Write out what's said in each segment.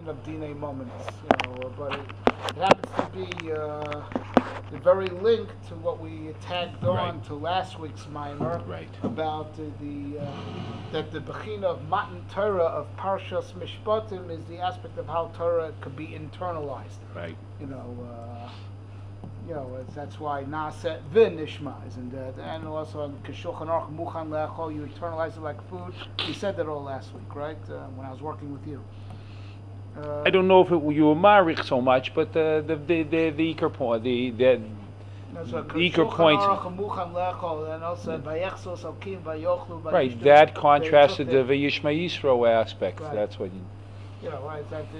of DNA moments, but it happens to be the very link to what we tagged on to last week's Maamar about that the Bechina of Matan Torah of Parshas Mishpatim is the aspect of how Torah could be internalized. Right. That's why Naset V'Nishma isn't that, and also on Keshulchan Aruch Muchan Le'achol, you internalize it like food. We said that all last week, right? When I was working with you. I don't know if you were marich so much, but the Iker point, the Iker points. Right, that contrasted the Vayishma Yisro aspect. Right. That's what you. Right. That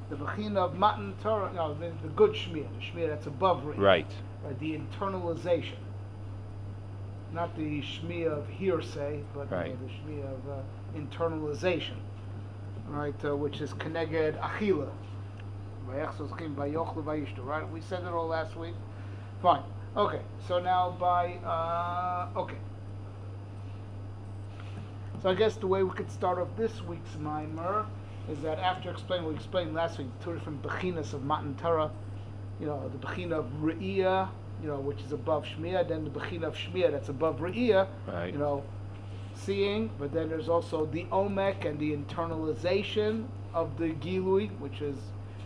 the Bechina of Matan Torah, the good Shmiya, the Shmiya that's above Re'iyah. Right. The internalization. Not the Shmiya of hearsay, but the Shmiya of internalization. Right, which is Keneged Achila. Right? We said it all last week. Fine. Okay, so now So I guess the way we could start off this week's Maamar is that after explaining what we explained last week, two different Bechinas of Matan Torah, the Bechina of Re'iyah, which is above Shmiya, then the Bechina of Shmiya that's above Re'iyah, seeing, but then there's also the Omek and the internalization of the Gilui, which is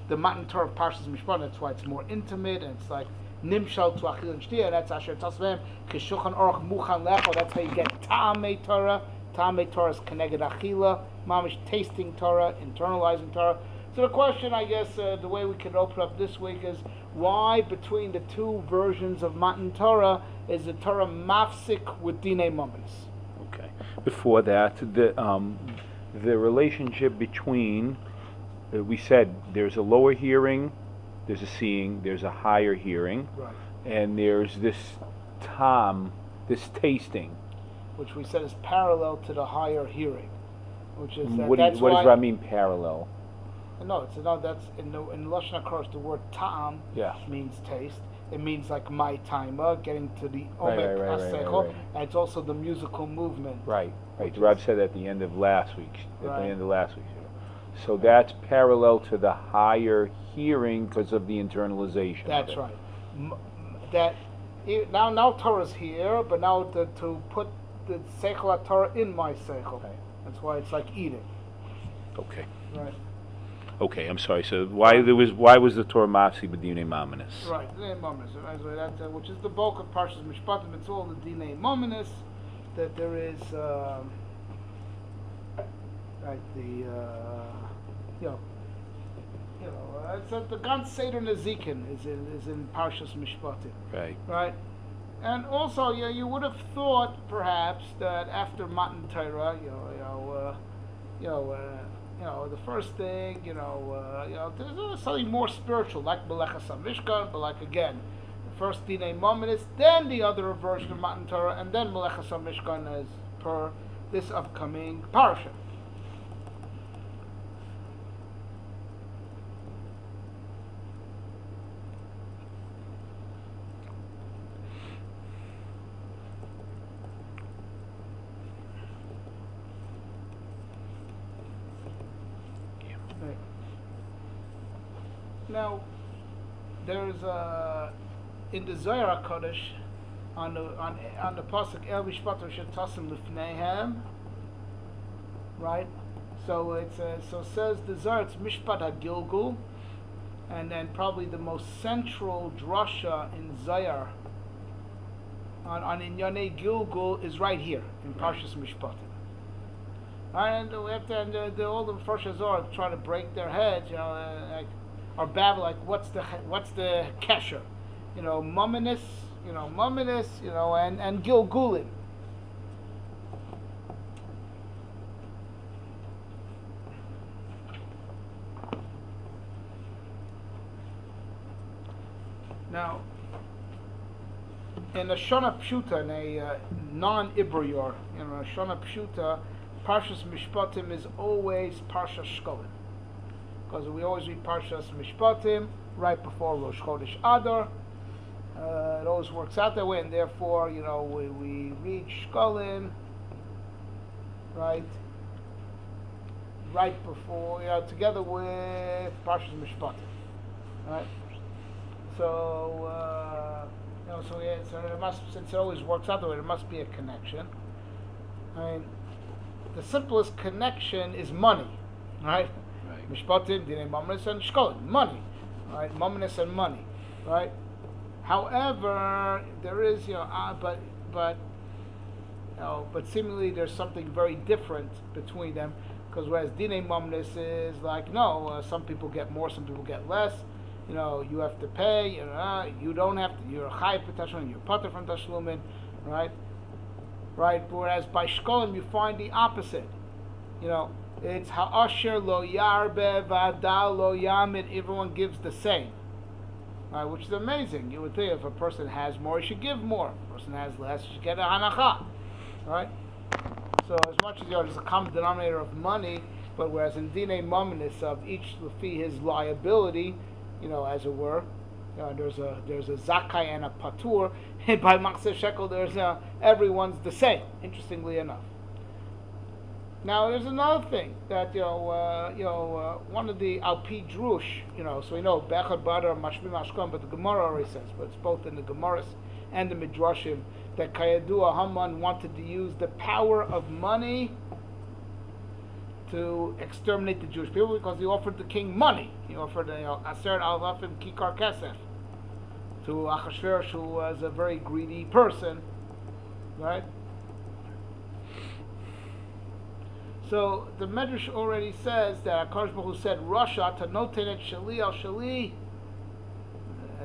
the Matan Torah of Parshas Mishpatim. That's why it's more intimate, and it's like Nimshal to Achil and Shtia, that's Asher Tasvem, Keshulchan Aruch Muchan Lecho, that's how you get Ta'amei Torah. Ta'amei Torah is Keneged Achila, Mamish tasting Torah, internalizing Torah. So the question, I guess, the way we can open up this week is, why between the two versions of Matan Torah is the Torah mafsik with Dinei Mominis? Okay. Before that, the relationship between, we said there's a lower hearing, there's a seeing, there's a higher hearing, and there's this this tasting. Which we said is parallel to the higher hearing. Which is what does that mean, parallel? No, that's in Lashon HaKodesh, the word ta'am means taste. It means like my timer, getting to the Omek Asechel, and it's also the musical movement. Right. The Rab said at the end of last week. So that's parallel to the higher hearing because of the internalization. That's right. Now Torah's here, but now to put the Seichel Torah in my Seichel. Okay. That's why it's like eating. Okay. Right. Okay, I'm sorry. So why was the Torah mafsi b'dinei mominis? Right, dinei mominis, which is the bulk of Parshas Mishpatim. It's all the dinei mominis that there is. It's the Gan Seder Nezikin is in Parshas Mishpatim. Right. And also, you would have thought perhaps that after Matan Torah, the first thing, there's something more spiritual, like Melechas HaMishkan, but like again, the first Dinei Mominis, then the other version of Matan Torah, and then Melechas HaMishkan as per this upcoming parsha. Now, there's in the Zohar HaKodesh on the pasuk El Mishpatim Shetasim Lifneihem, right? So says the Zohar, it's Mishpat HaGilgul, and then probably the most central drasha in Zohar on Inyonei Gilgul is right here in Parshas Mishpatim. And we have to, all the Mepharshei Zohar try to break their heads, or babble like what's the kesher, mominis, and gilgulim. Now, in a Shona Pshuta, in a non-Ibrior, a Shona Pshuta, Parshas Mishpatim is always Parshas Shekalim. Because we always read Parshas Mishpatim right before Rosh Chodesh Adar. It always works out that way, and therefore, we read Shekalim, right? right before, together with Parshas Mishpatim, right? So, so it must, since it always works out that way, there must be a connection. I mean, the simplest connection is money, right? Mishpatim, Dinei Maamar and Shekalim, money, right? Maamar and money, right? However, there is, but seemingly there's something very different between them, because whereas Dinei Maamar is like, no, some people get more, some people get less. You have to pay. You don't have to. You're a chayiv b'tashlumin. You're pater from tashlumin, right? Right. Whereas by Shekalim you find the opposite. It's ha'asher lo yarbe v'adal lo yamid. Everyone gives the same, right? Which is amazing. You would think if a person has more, he should give more. If a person has less, he should get a hanacha, right? So as much as there's a common denominator of money, but whereas in dinei maamar of each lefi his liability, as it were, there's a zakai and a patur, and by machzor shekel there's everyone's the same. Interestingly enough. Now there's another thing that one of the alpi drush, so we know bechad badar mashmim ashkon, but the Gemara already says, but it's both in the Gemaras and the Midrashim that Kayadua Haman wanted to use the power of money to exterminate the Jewish people because he offered the king money. He offered Aser al-Lafim Kikar Kesef to Achashverosh, who was a very greedy person, right? So the Medrash already says that HaKadosh Baruch Hu said, "Rasha tanotenet shali al shali."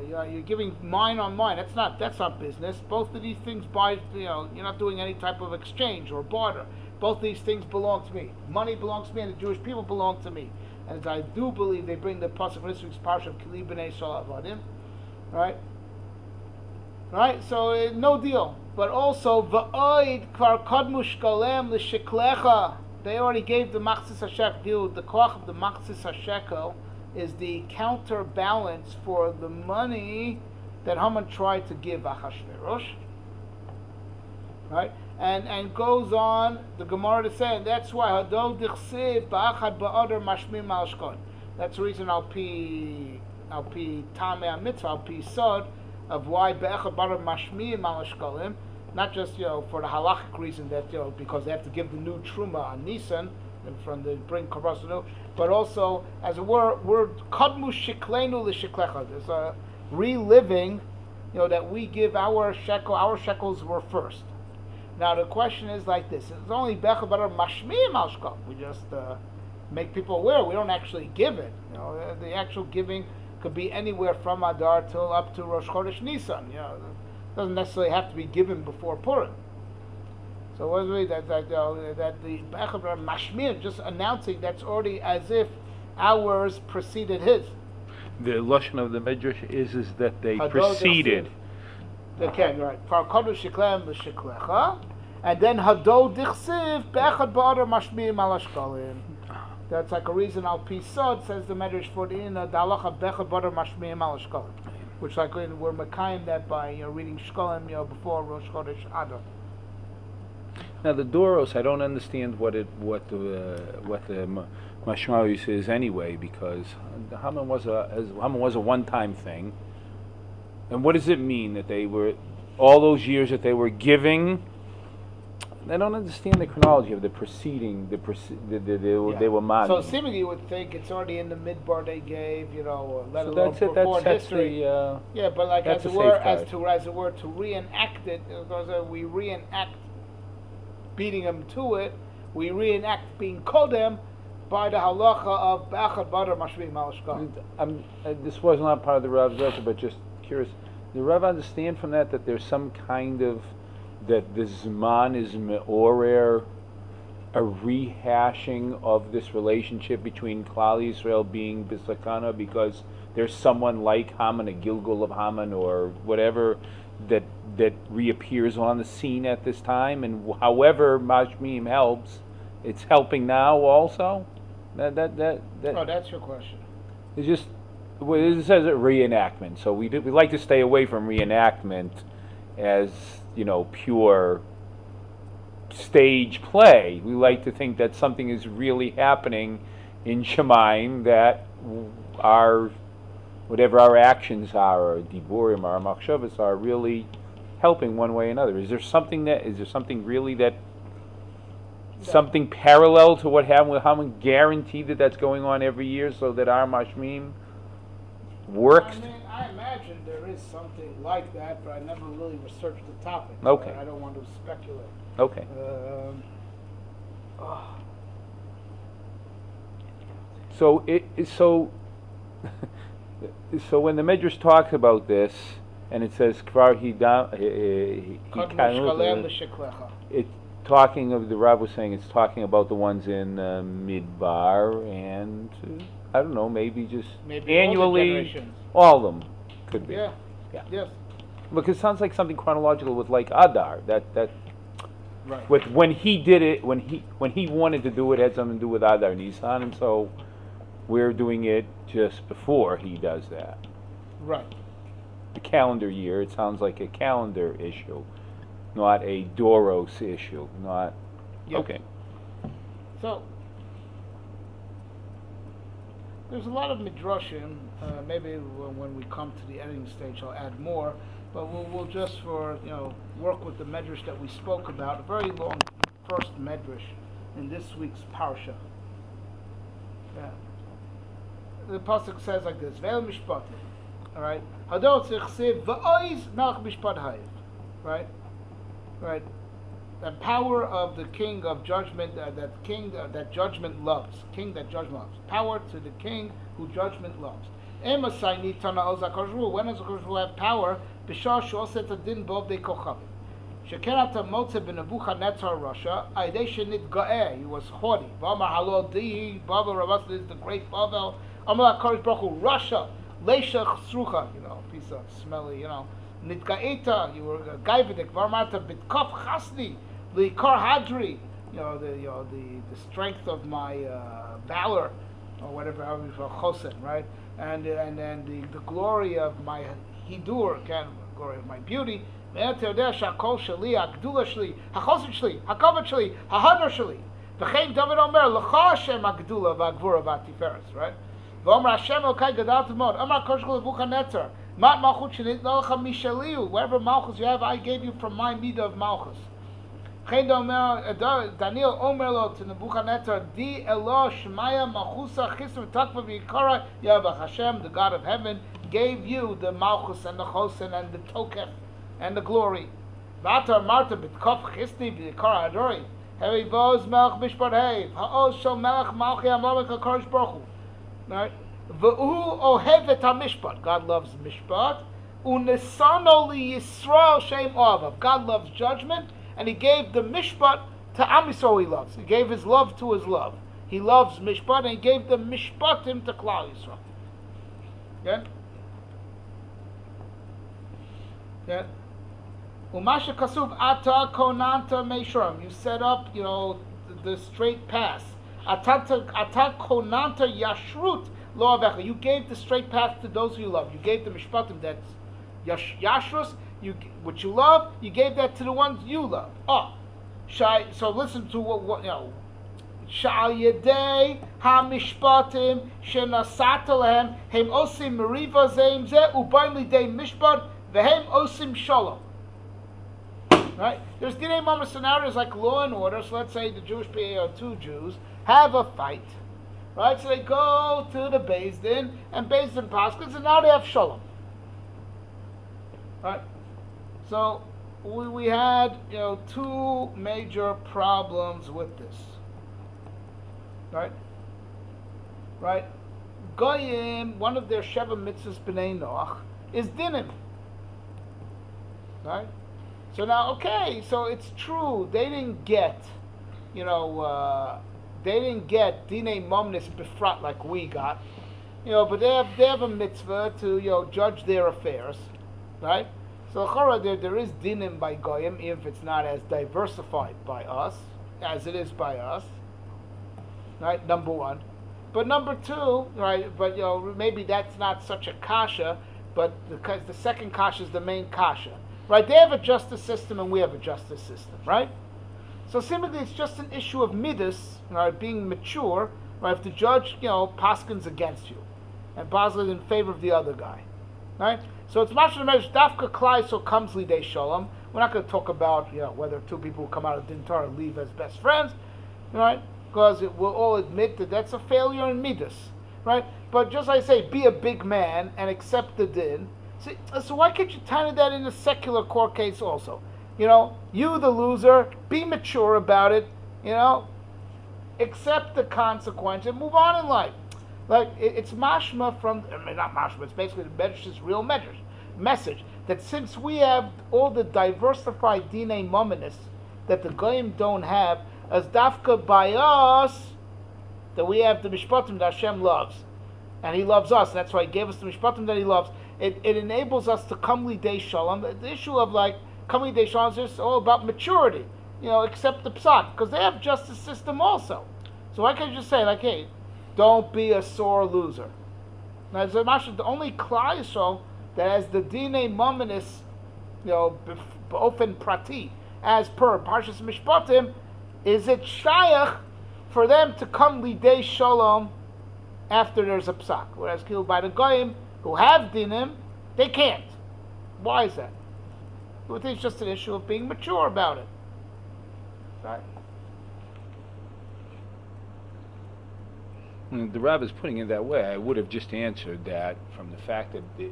You're giving mine on mine. That's not business. Both of these things you're not doing any type of exchange or barter. Both of these things belong to me. Money belongs to me, and the Jewish people belong to me. And I do believe they bring the pasuk from this week's parsha of Kili b'nei Shal Avadim, right? Right. So no deal. But also va'oid kvar kadmu shkalem l'sheklecha. They already gave the machzis hashekel. The koach of the machzis hashekel is the counterbalance for the money that Haman tried to give Achashverosh, right? And goes on the Gemara to say, and that's why Hado Dichsiv Ba'achad Ba'adar Mashmim Al Shkon. That's the reason Al Pi Tamei Mitzvah, Al Pi Sod, of why Ba'achad Ba'adar Mashmim Al Shkolim, not just for the halachic reason that because they have to give the new truma on Nisan and from the bring korbanos new, but also as a word kadmu shiklenu l'shiklecha. There's a reliving, that we give our shekel. Our shekels were first. Now the question is like this: it's only becha badar mashmiim al shkol. We just make people aware. We don't actually give it. The actual giving could be anywhere from Adar till up to Rosh Chodesh Nisan. It doesn't necessarily have to be given before Purim. So what is it that the Bechad Mashmir just announcing that's already as if ours preceded his. The lashon of the Midrash is that they preceded. They can, right? Farkodu shiklem v'shiklecha, and then Hado Dichsiv Bechad Ba'adar Mashmir Malashkalim. That's like a reason Al Pisod says the Medrash for the halacha Bechad Ba'adar Mashmir Malashkalim, which like we're makayim that by reading Shkalim before Rosh Chodesh Adar. Now the Doros, I don't understand what the Mashmalis is anyway, because Haman was a one-time thing. And what does it mean that they were all those years that they were giving? I don't understand the chronology of the preceding. They were mad. So seemingly you would think it's already in the midbar they gave, let alone before history. But like as it were to reenact it, because we reenact beating them to it, we reenact being kodem by the halacha of Ba'achad Badar Mashmim Al Shkol. This was not part of the Rav's letter, but just curious. The Rav understand from that there's some kind of that the Zman is me'orer, a rehashing of this relationship between Klal Yisrael being Bisakana because there's someone like Haman, a Gilgul of Haman or whatever that reappears on the scene at this time, and however Mashmim helps, it's helping now also. That Oh, that's your question. It's just it says a reenactment, so we like to stay away from reenactment as pure stage play. We like to think that something is really happening in Shemaim, that our whatever our actions are, or diburim, our machshavas are really helping one way or another. Is there something really that something parallel to what happened with Haman, guaranteed that that's going on every year, so that our mashmim works? I mean, I imagine there is something like that, but I never really researched the topic. Okay. I don't want to speculate. Okay. So so when the Midrash talks about this, and it says kvar it's talking of, the Rav was saying, it's talking about the ones in Midbar, and I don't know, maybe annually, all of them could be. Yeah. Yes. Because it sounds like something chronological with like Adar. That right. With when he did it, when he wanted to do it, had something to do with Adar Nisan, and so we're doing it just before he does that. Right. The calendar year, it sounds like a calendar issue, not a Doros issue. Not okay. So there's a lot of midrashim. Maybe when we come to the editing stage, I'll add more. But we'll just work with the medrash that we spoke about. A very long first medrash in this week's parsha. Yeah. The pasuk says like this: "Ve'el Mishpatim." All right. Hadot zichsev va'ois nach mishpat hayiv. Right. Right. The power of the king of judgment, that judgment loves. King that judgment loves. Power to the king who judgment loves. When does the have power? B'shah she'oset adin bov de kochavim. Shekenat motze b'Nebuchadnezzar Russia. Aydei shenit ga'eh. He was haughty. V'amar halol dihi. Bavel Ravas is the great Bavel. Amar HaKadosh Baruch Hu Russia. Leishach srucha. Piece of smelly. Nitgaeta. You were gaivedik. Varmarta bitkof chasni. Likar hadri. The strength of my valor, or whatever, how you call chosen, right? And the glory of my hidur, glory of my beauty. Shakol sheli, hagdula sheli, hachosin sheli, hakavod sheli, hahadar sheli. V'chein David Omer l'cha Hashem hagdula v'agvura v'atiferes, right? V'omer Hashem Elkai gadal t'mod. Amar Kosh Nebuchadnezzar, mat malchut shenitna lecha mishaliu. Whatever malchus you have, I gave you from my midah of malchus. Daniel Omerlo to Nebuchadnezzar, Di Elo Shemaya Malchusa Chisr Takva V'Yikara Yavach. Hashem, the God of heaven, gave you the Malchus and the Chosen and the Tokef and the glory. V'atar Marta B'Tkof Chisni V'Yikara Adori. Hevi Voz Melech Mishpat Heiv. Ha'oz Shel Melech Malchi Amalek HaKadosh Baruch Hu. Right? V'Uhu Ohevet HaMishpat. God loves Mishpat. U'Nesano Li Yisrael Shem Ovav. God loves judgment. And he gave the mishpat to Am Yisrael he loves. He gave his love to his love. He loves mishpat, and he gave the mishpatim to Klal Yisrael. Okay? Okay? Umasha kasuv ata konanta meishuram. You set up, the straight path. Ata konanta yashrut lo avecha. You gave the straight path to those who you love. You gave the mishpatim, that's yashrus. What you love, you gave that to the ones you love. So listen to what Sha'al yedei ha-mishpatim shenasat lehem hem osim meriva zeim zeh ubaim lidei mishpat vehem osim shalom. Right? There's dinei Maamar scenarios like Law and Order. So let's say the Jewish PA or two Jews have a fight. Right? So they go to the Beis Din, and Beis Din paskins, and now they have shalom. Right? So we had two major problems with this. Right? Goyim, one of their Sheva mitzvahs b'nei Noach is dinim. Right? So now, okay, so it's true they didn't get, dinei momnis befrat like we got, but they have a mitzvah to judge their affairs, right? So there is dinim by goyim, even if it's not as diversified by us as it is by us, right? Number one, but number two, right? But maybe that's not such a kasha, but because the second kasha is the main kasha, right? They have a justice system and we have a justice system, right? So simply it's just an issue of midas, right, being mature, right, if the judge, paskins against you, and paskins in favor of the other guy, right? So it's mashal medrash dafka klai so comes lidei shalom. We're not going to talk about, whether two people who come out of din Torah leave as best friends, right? Because we'll all admit that that's a failure in midas, right? But just like I say, be a big man and accept the din. So why can't you tie that in a secular court case also? You the loser, be mature about it, accept the consequence and move on in life. Like, it's mashma from, not mashma, it's basically the Medrash's real message, that since we have all the diversified dinei mominus that the goyim don't have, as dafka by us, that we have the mishpatim that Hashem loves. And He loves us, and that's why He gave us the mishpatim that He loves. It enables us to come lidei shalom. The issue of coming lidei shalom is just all about maturity. Accept the psak, because they have justice system also. So why can't you just say, hey, don't be a sore loser? Now, the only klai Yisrael that has the dinei mominus, ofen prati, as per Parshas Mishpatim, is it shayach for them to come lidei shalom after there's a psak, whereas killed by the goyim who have dinim, they can't. Why is that? I think it's just an issue of being mature about it. Right? The Rav is putting it that way. I would have just answered that from the fact that the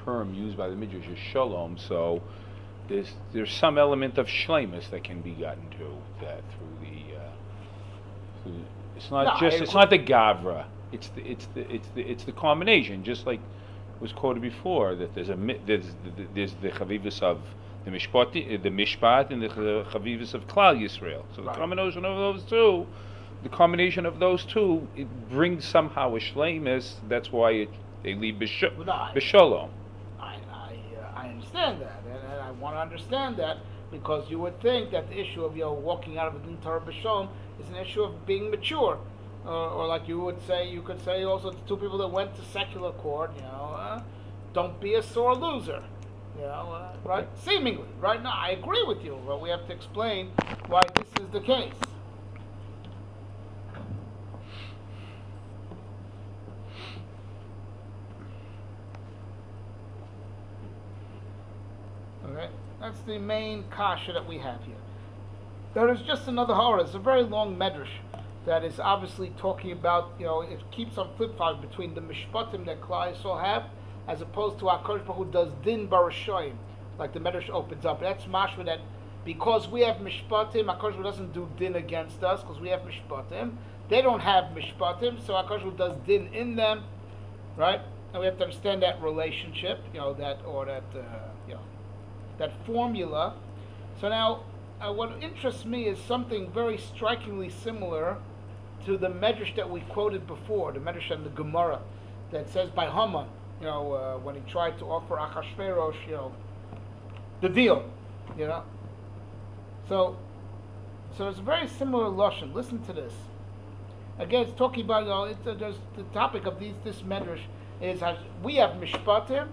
term used by the Midrash is shalom, so there's some element of shleimus that can be gotten to that through it's not the gavra. It's the combination. Just like was quoted before, that there's the chavivus of the mishpat, and the chavivus of Klal Yisrael. So the combination of those two. The combination of those two, it brings somehow a shleimus. That's why they leave b'shalom. I understand that, and I want to understand that, because you would think that the issue of walking out of a din Torah b'shalom is an issue of being mature, or like you could say also to two people that went to secular court, don't be a sore loser, right? Seemingly, right? Now I agree with you, but we have to explain why this is the case. Okay, that's the main kasha that we have here. There is just another horror. It's a very long medrash that is obviously talking about, it keeps on flip-flopping between the mishpatim that Klal Yisrael have, as opposed to HaKadosh Baruch Hu does din barashoyim, like the medrash opens up. That's mashma that because we have mishpatim, HaKadosh Baruch Hu doesn't do din against us because we have mishpatim. They don't have mishpatim, so HaKadosh Baruch Hu does din in them, right? And we have to understand that relationship, that formula. So now, what interests me is something very strikingly similar to the medrash that we quoted before, the medrash and the Gemara, that says by Haman, when he tried to offer Achashverosh, the deal, So it's a very similar lashon. Listen to this. Again, it's talking about, there's the topic of this medrash is we have mishpatim,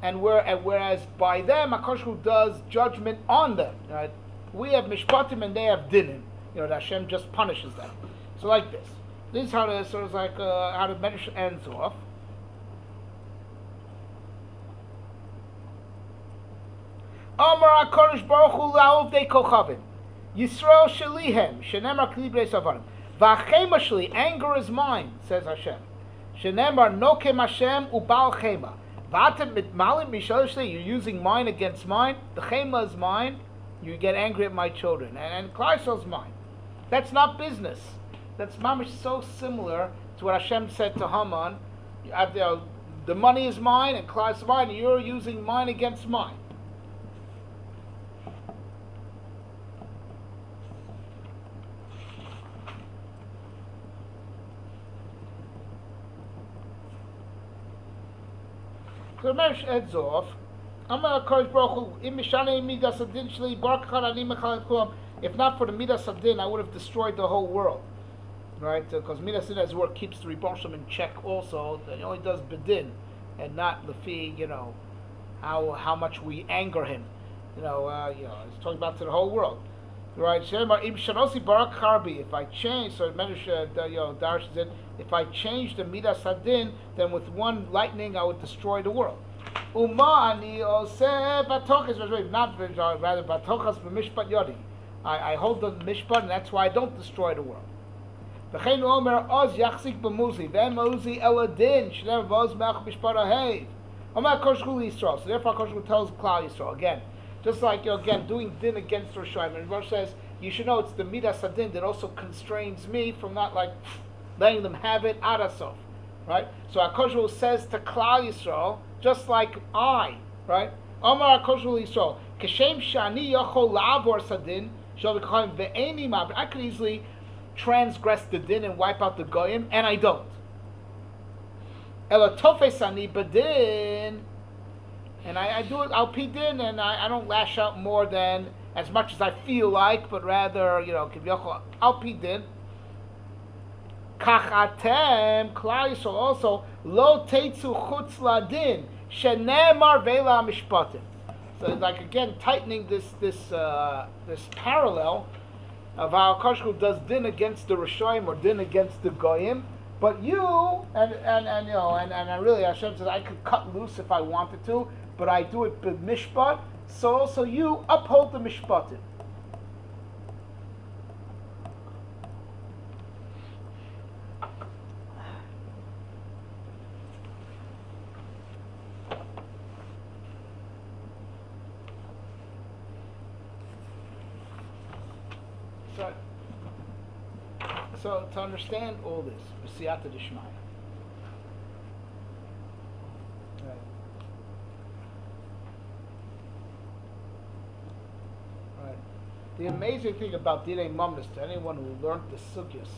and whereas by them HaKadosh Baruch Hu does judgment on them, right? We have mishpatim and they have dinim. That Hashem just punishes them. So like this. This is how the how the medrash ends off. Amar HaKadosh Baruch Hu la'ovdei kochavim Yisrael shelihem shenemar kli b'nei savarim v'achema sheli, anger is mine, says Hashem. Shenemar nokem Hashem ubal chema. You're using mine against mine. The chema is mine. You get angry at my children, and Klal Yisrael is mine. That's not business. That's mamish so similar to what Hashem said to Haman. The money is mine, and Klal Yisrael is mine. And you're using mine against mine. So the medrash ends off. If not for the midas hadin, I would have destroyed the whole world, right? Because midas hadin, as it were, keeps the Rebbe Shalom in check. Also, that he only does bedin, and not lefi, how much we anger him. It's talking about to the whole world. Right, if I change, so Darsh said, if I change the Midas Hadin, then with one lightning I would destroy the world. Not rather Batochas b'mishpat yodi. I hold the mishpat, and that's why I don't destroy the world. V'chein omer oz yachzik b'muzi v'muzi eladin shnev voz melch mishpat ahev. Omer Kosh Hu Yisrael. So therefore, Kosh Hu tells Klal Yisrael again. Just like, again, doing din against Rishayim. And Rosh says, you should know it's the Midas Hadin that also constrains me from not like letting them have it adasof. Right? So HaKadosh Hu says to Klal Yisrael, just like I, right? Omar HaKadosh Hu Yisrael, Kashem Shani Yachol La'avor Sadin, Shal V'Chayim Ve'eni Ma'abed. I could easily transgress the din and wipe out the goyim, and I don't. Ela Tofes Ani Badin. And I do it al pi din, and I don't lash out more than as much as I feel like, but rather, kivyochol al pi din. Kach atem, Klal Yisrael also, lo teitzu chutz ladin, shenemar ve'la mishpatim. So like again, tightening this parallel of how Kosh Hu does din against the Rishayim or din against the Goyim. But you and really Hashem says I could cut loose if I wanted to, but I do it with mishpat. So also you uphold the mishpatim. So to understand all this, b'siyata d'shmaya. Right. Right. The amazing thing about Dinei Maamar, to anyone who learned the sugyas,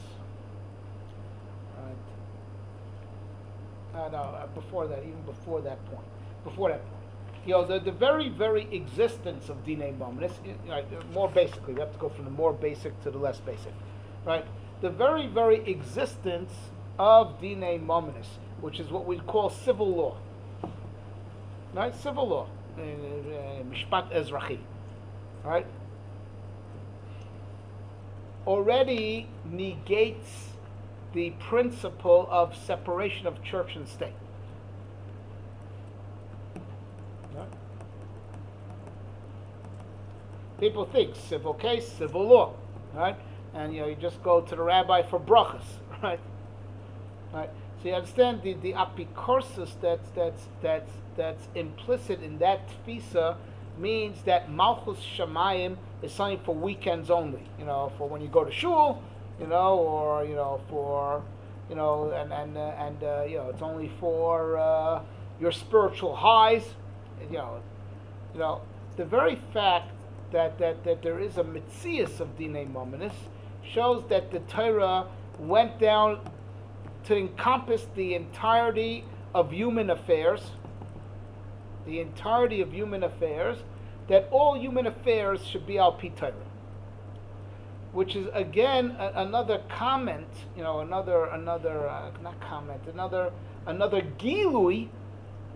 right? Before that point, the very, very existence of Dinei Maamar, more basically, we have to go from the more basic to the less basic, right? The very, very existence of Dinei Maamar, which is what we call civil law, right? Civil law, Mishpat Ezrachi, right? Already negates the principle of separation of church and state. Right? People think civil case, civil law, right? And you just go to the rabbi for brachas, right? Right. So you understand the apikorsis that's implicit in that tfisa means that malchus shamayim is something for weekends only. For when you go to shul, or for it's only for your spiritual highs. The very fact that there is a mitzias of Dinei Maamar shows that the Torah went down to encompass the entirety of human affairs, that all human affairs should be al pi Torah, which is again another comment, another gilui,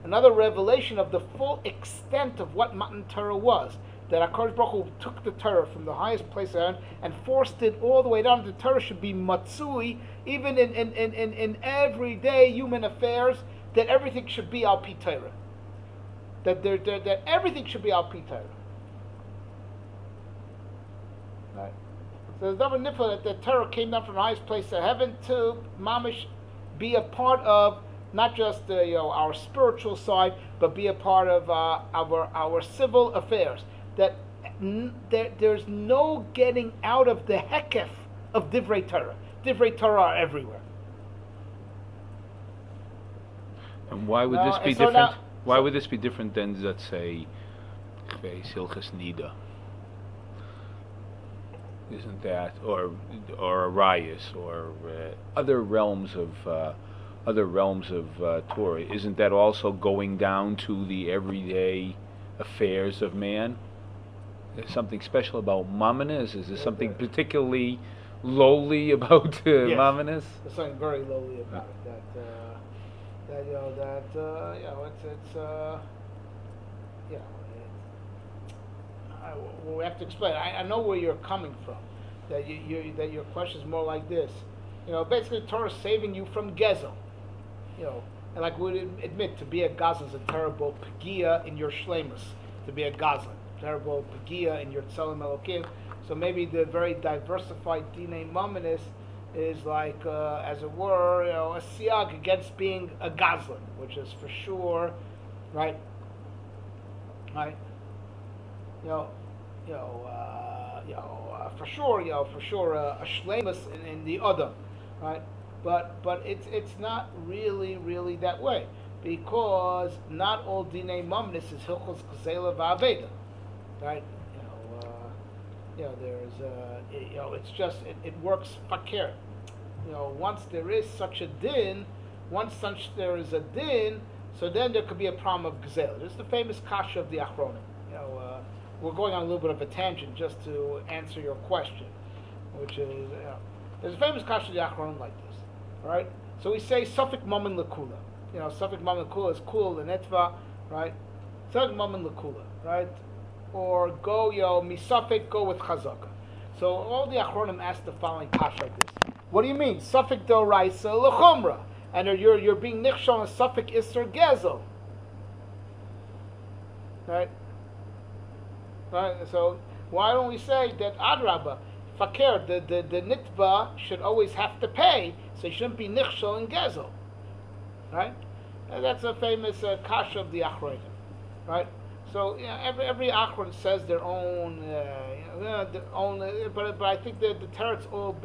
another revelation of the full extent of what Matan Torah was. That HaKadosh Baruch Hu took the Torah from the highest place on and forced it all the way down. The Torah should be matsui, even in everyday human affairs, that everything should be al pi Torah. That everything should be al pi Torah. Right. So there's another nifla that the Torah came down from the highest place of heaven to mamish be a part of not just our spiritual side, but be a part of our civil affairs. That there's no getting out of the hekef of Divrei Torah. Divrei Torah are everywhere. And why would this be different? Why would this be different than, let's say, Hilchas Nida? Isn't that, or Arayas, or other realms of Torah? Isn't that also going down to the everyday affairs of man? There's something special about Maamar. Is there something particularly lowly about Maamar? There's something very lowly about it. well, we have to explain. I know where you're coming from. That that your question is more like this. Basically, Torah is saving you from gezel. And like we admit, to be a Gazan is a terrible pegia in your shlemus. To be a Gazan, terrible pegia in your tzelim elokim. So maybe the very diversified dinei mominis is like, as it were, a siag against being a Gazlan, which is for sure, right? Right. For sure, a shlemus in the other, right? But it's not really that way, because not all dinei mamnis is hilchos gzela va'aveda, right? There's it's just it works fakir. Once there is such a din, there is a din, so then there could be a problem of gzela. This is the famous kasha of the achronim. We're going on a little bit of a tangent just to answer your question, which is there's a famous kasha of the achronim like this. Right? So we say Sufik Maman Lakula. Sufik Maman Lakula is Kul and Etva, right? Sufik Maman Lakula, right? Or go, Misafik, go with Chazaka. So all the Achronim ask the following kasha like this. What do you mean? Sufik do Raisa Lechomra. And you're being nichshon on Sufik Isser Gezel. Right? Right? So why don't we say that Adrabah, Fakir, the nitva should always have to pay, so he shouldn't be nichshol and gezel, right? And that's a famous kasha of the achronim, right? So every achron says their own, but I think the teretz all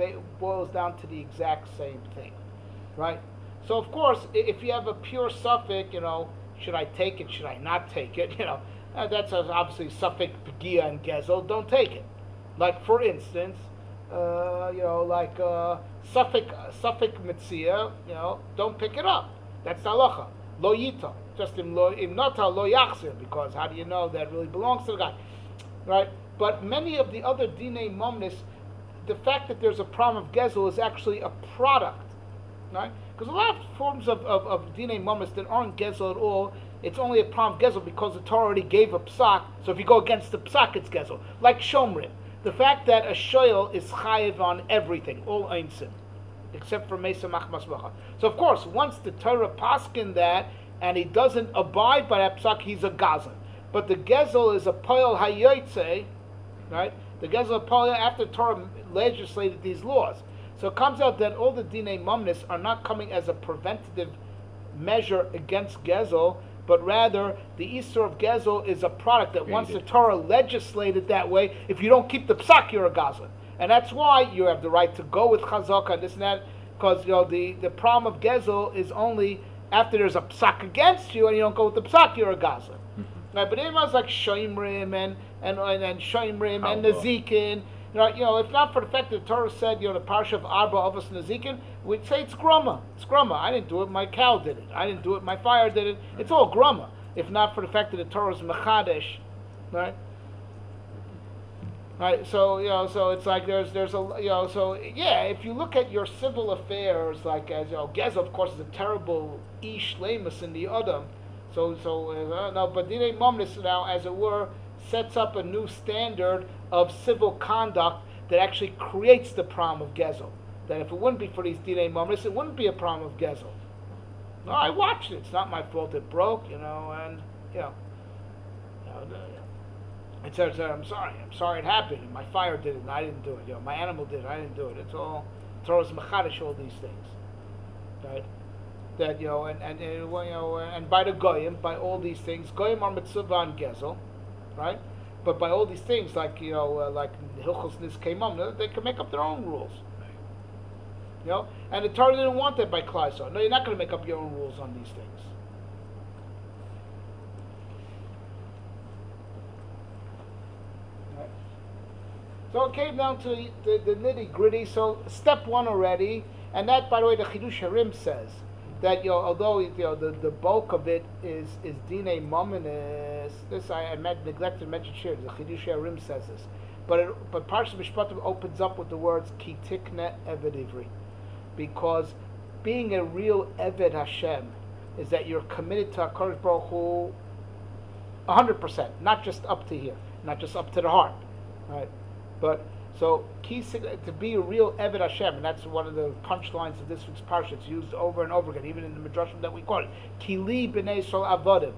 boils down to the exact same thing, right? So of course, if you have a pure suffix, should I take it? Should I not take it? That's obviously suffix pegia and gezel. Don't take it. Like for instance, suffix mitzia, don't pick it up. That's halacha. Lo yita. Just im nota lo yachzir, because how do you know that really belongs to the guy, right? But many of the other dinei momnis, the fact that there's a problem of gezel is actually a product, right? Because a lot of forms of dinei momnis that aren't gezel at all, it's only a problem of gezel because the Torah already gave a psak. So if you go against the psak, it's gezel. Like shomrim. The fact that a shoyel is chayiv on everything, all einsim, except for mesa machmas bacha. So of course, once the Torah paskin that, and he doesn't abide by that psak, he's a gazan. But the gezel is a poel hayoytze, right? The gezel poel after Torah legislated these laws. So it comes out that all the dinei mamnis are not coming as a preventative measure against gezel, but rather the Isser of Gezel is a product that once the Torah legislated that way, if you don't keep the psak, you're a Gazan. And that's why you have the right to go with Chazaka and this and that, because the problem of Gezel is only after there's a psak against you and you don't go with the psak, you're a Gazan. Mm-hmm. Right? But it was like Shoimrim and Shoimrim and Nazikin. If not for the fact that the Torah said, the parsha of Arba Avos Nazikin, we'd say it's grumma. It's grumma. I didn't do it. My cow did it. I didn't do it. My fire did it. It's all grumma. If not for the fact that the Torah is mechadesh, right? Right. So so it's like there's a so if you look at your civil affairs, like as Gezel, of course, is a terrible ish lemus in the Adam. No, but Dinei Momnis now, as it were, sets up a new standard of civil conduct that actually creates the problem of Gezel. That if it wouldn't be for these dinei mamris, it wouldn't be a problem of Gezel. No, I watched it. It's not my fault it broke, and it's I'm sorry it happened. My fire did it, and I didn't do it. My animal did it, I didn't do it. It's all Torah's mechadish, all these things, right? That and by the goyim, by all these things, goyim are mitzvah and Gezel, right? But by all these things, like like Hilchos Nizkei, they can make up their own rules. And the Torah didn't want that by Klai. No, you're not going to make up your own rules on these things. Right. So it came down to the nitty gritty. So step one already, and that, by the way, the Chidush Harim says that although the bulk of it is dinei mominus, this I neglected to mention here. The Chidush Harim says this, but Parshas Mishpatim opens up with the words Ki tikne eved ivri, because being a real eved Hashem is that you're committed to HaKadosh Baruch Hu 100%, not just up to here. not just up to the heart, right? But so to be a real Eved Hashem, and that's one of the punchlines of this week's parsha. It's used over and over again, even in the midrashim that we quote. Kili b'nei Yisrael avodim.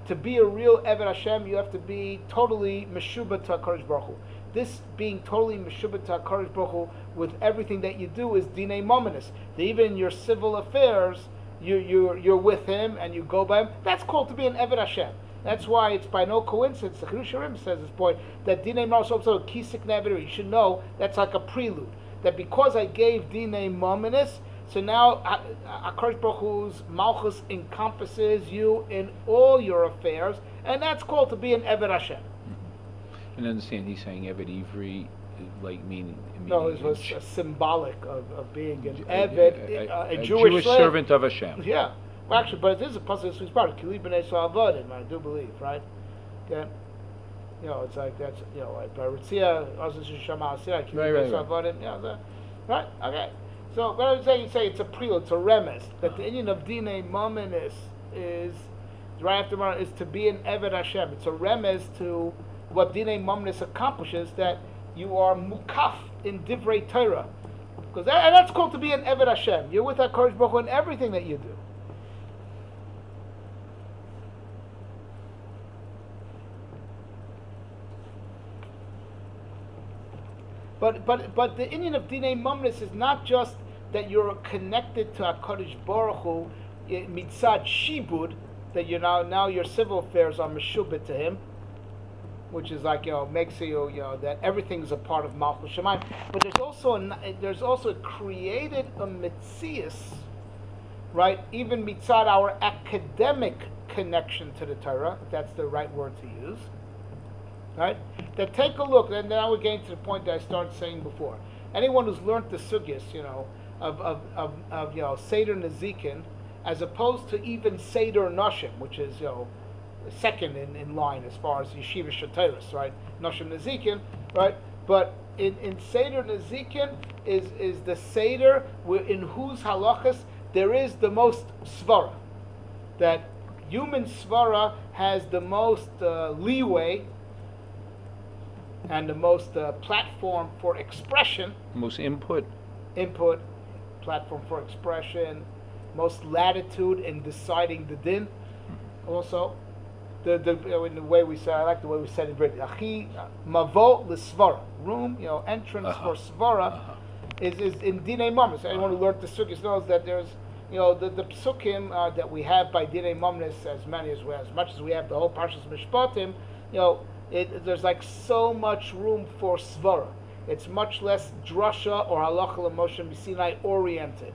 To be a real Eved Hashem, you have to be totally meshubah to HaKadosh Baruch Hu. This being totally meshubah to HaKadosh Baruch Hu with everything that you do is dinei mominus. That even in your civil affairs, you're with Him and you go by Him. That's called to be an Eved Hashem. That's why it's by no coincidence, the Chidush HaRim says this point, that Dinei Mominus also Kisik Nevidir. You should know that's like a prelude. That because I gave Dinei Mominus, so now HaKadosh Baruch Hu's Malchus encompasses you in all your affairs, and that's called to be an Eved Hashem. Mm-hmm. And understand, he's saying Eved Ivri, like meaning... No, it was symbolic of being an Eved, a Jewish servant of Hashem. Yeah. Well, actually, but it is a passage this week's part. Kili b'nei Yisrael avodim, I do believe, right? Okay. You know, it's like that's like by Ritzia, Ozus Shama Asira, Kili b'nei Yisrael avodim. Right. Okay. So what I'm saying, you say it's a prelude, it's a remes that the Indian of Dinei Mominus is right after Maamar is to be an Eved Hashem. It's a remes to what Dinei Mominus accomplishes, that you are mukaf in Divrei Torah, because that's called to be an Eved Hashem. You're with HaKadosh Baruch Hu in everything that you do. But the Indian of Dinei Mominus is not just that you're connected to HaKadosh Baruch Hu mitzad shibud, that you now your civil affairs are meshubit to Him, which is like makes you that everything's a part of Malchus Shemayim. But there's also created a mitzias, right? Even mitzad our academic connection to the Torah, if that's the right word to use. Right? That take a look, and now we're getting to the point that I started saying before. Anyone who's learned the sugyas, of Seder Nezikin, as opposed to even Seder Noshim, which is second in line as far as Yeshiva Shataris, right? Noshim Nezikin, right? But in Seder Nezikin is the Seder in whose halachas there is the most svara. That human svara has the most leeway and the most platform for expression. Most input, platform for expression, most latitude in deciding the din. Also, in the way we say, I like the way we said it in Britain. Achi mavo l'svara, room, entrance for svara, is in dinei mominus. Anyone who learned the sukkis knows that there's, the psukim that we have by dinei mominus, as much as we have the whole parshas Mishpatim, there's like so much room for svara. It's much less drasha or halacha l'moshe b'sinai oriented.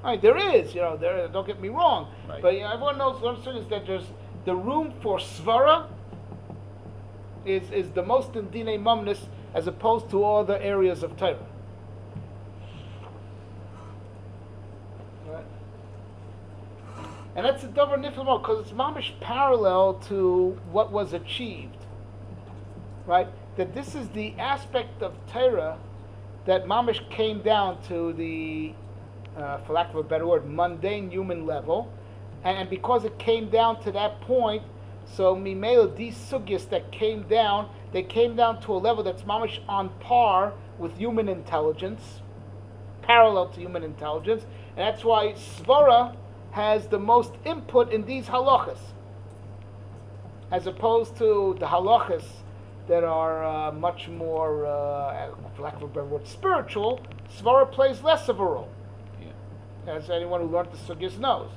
Right, there is, don't get me wrong, right. But everyone knows what I'm saying is that there's the room for svara is the most in dinei mominus as opposed to all the areas of Torah. Right. And that's a davar nifla because it's mamish parallel to what was achieved. Right? That this is the aspect of Torah that mamish came down to the, for lack of a better word, mundane human level, and because it came down to that point, so mimela these sugyas that came down, they came down to a level that's mamish on par with human intelligence, parallel to human intelligence, and that's why svara has the most input in these halachas, as opposed to the halachas that are much more, for lack of a better word, spiritual. Svara plays less of a role, as anyone who learned the sugyas knows.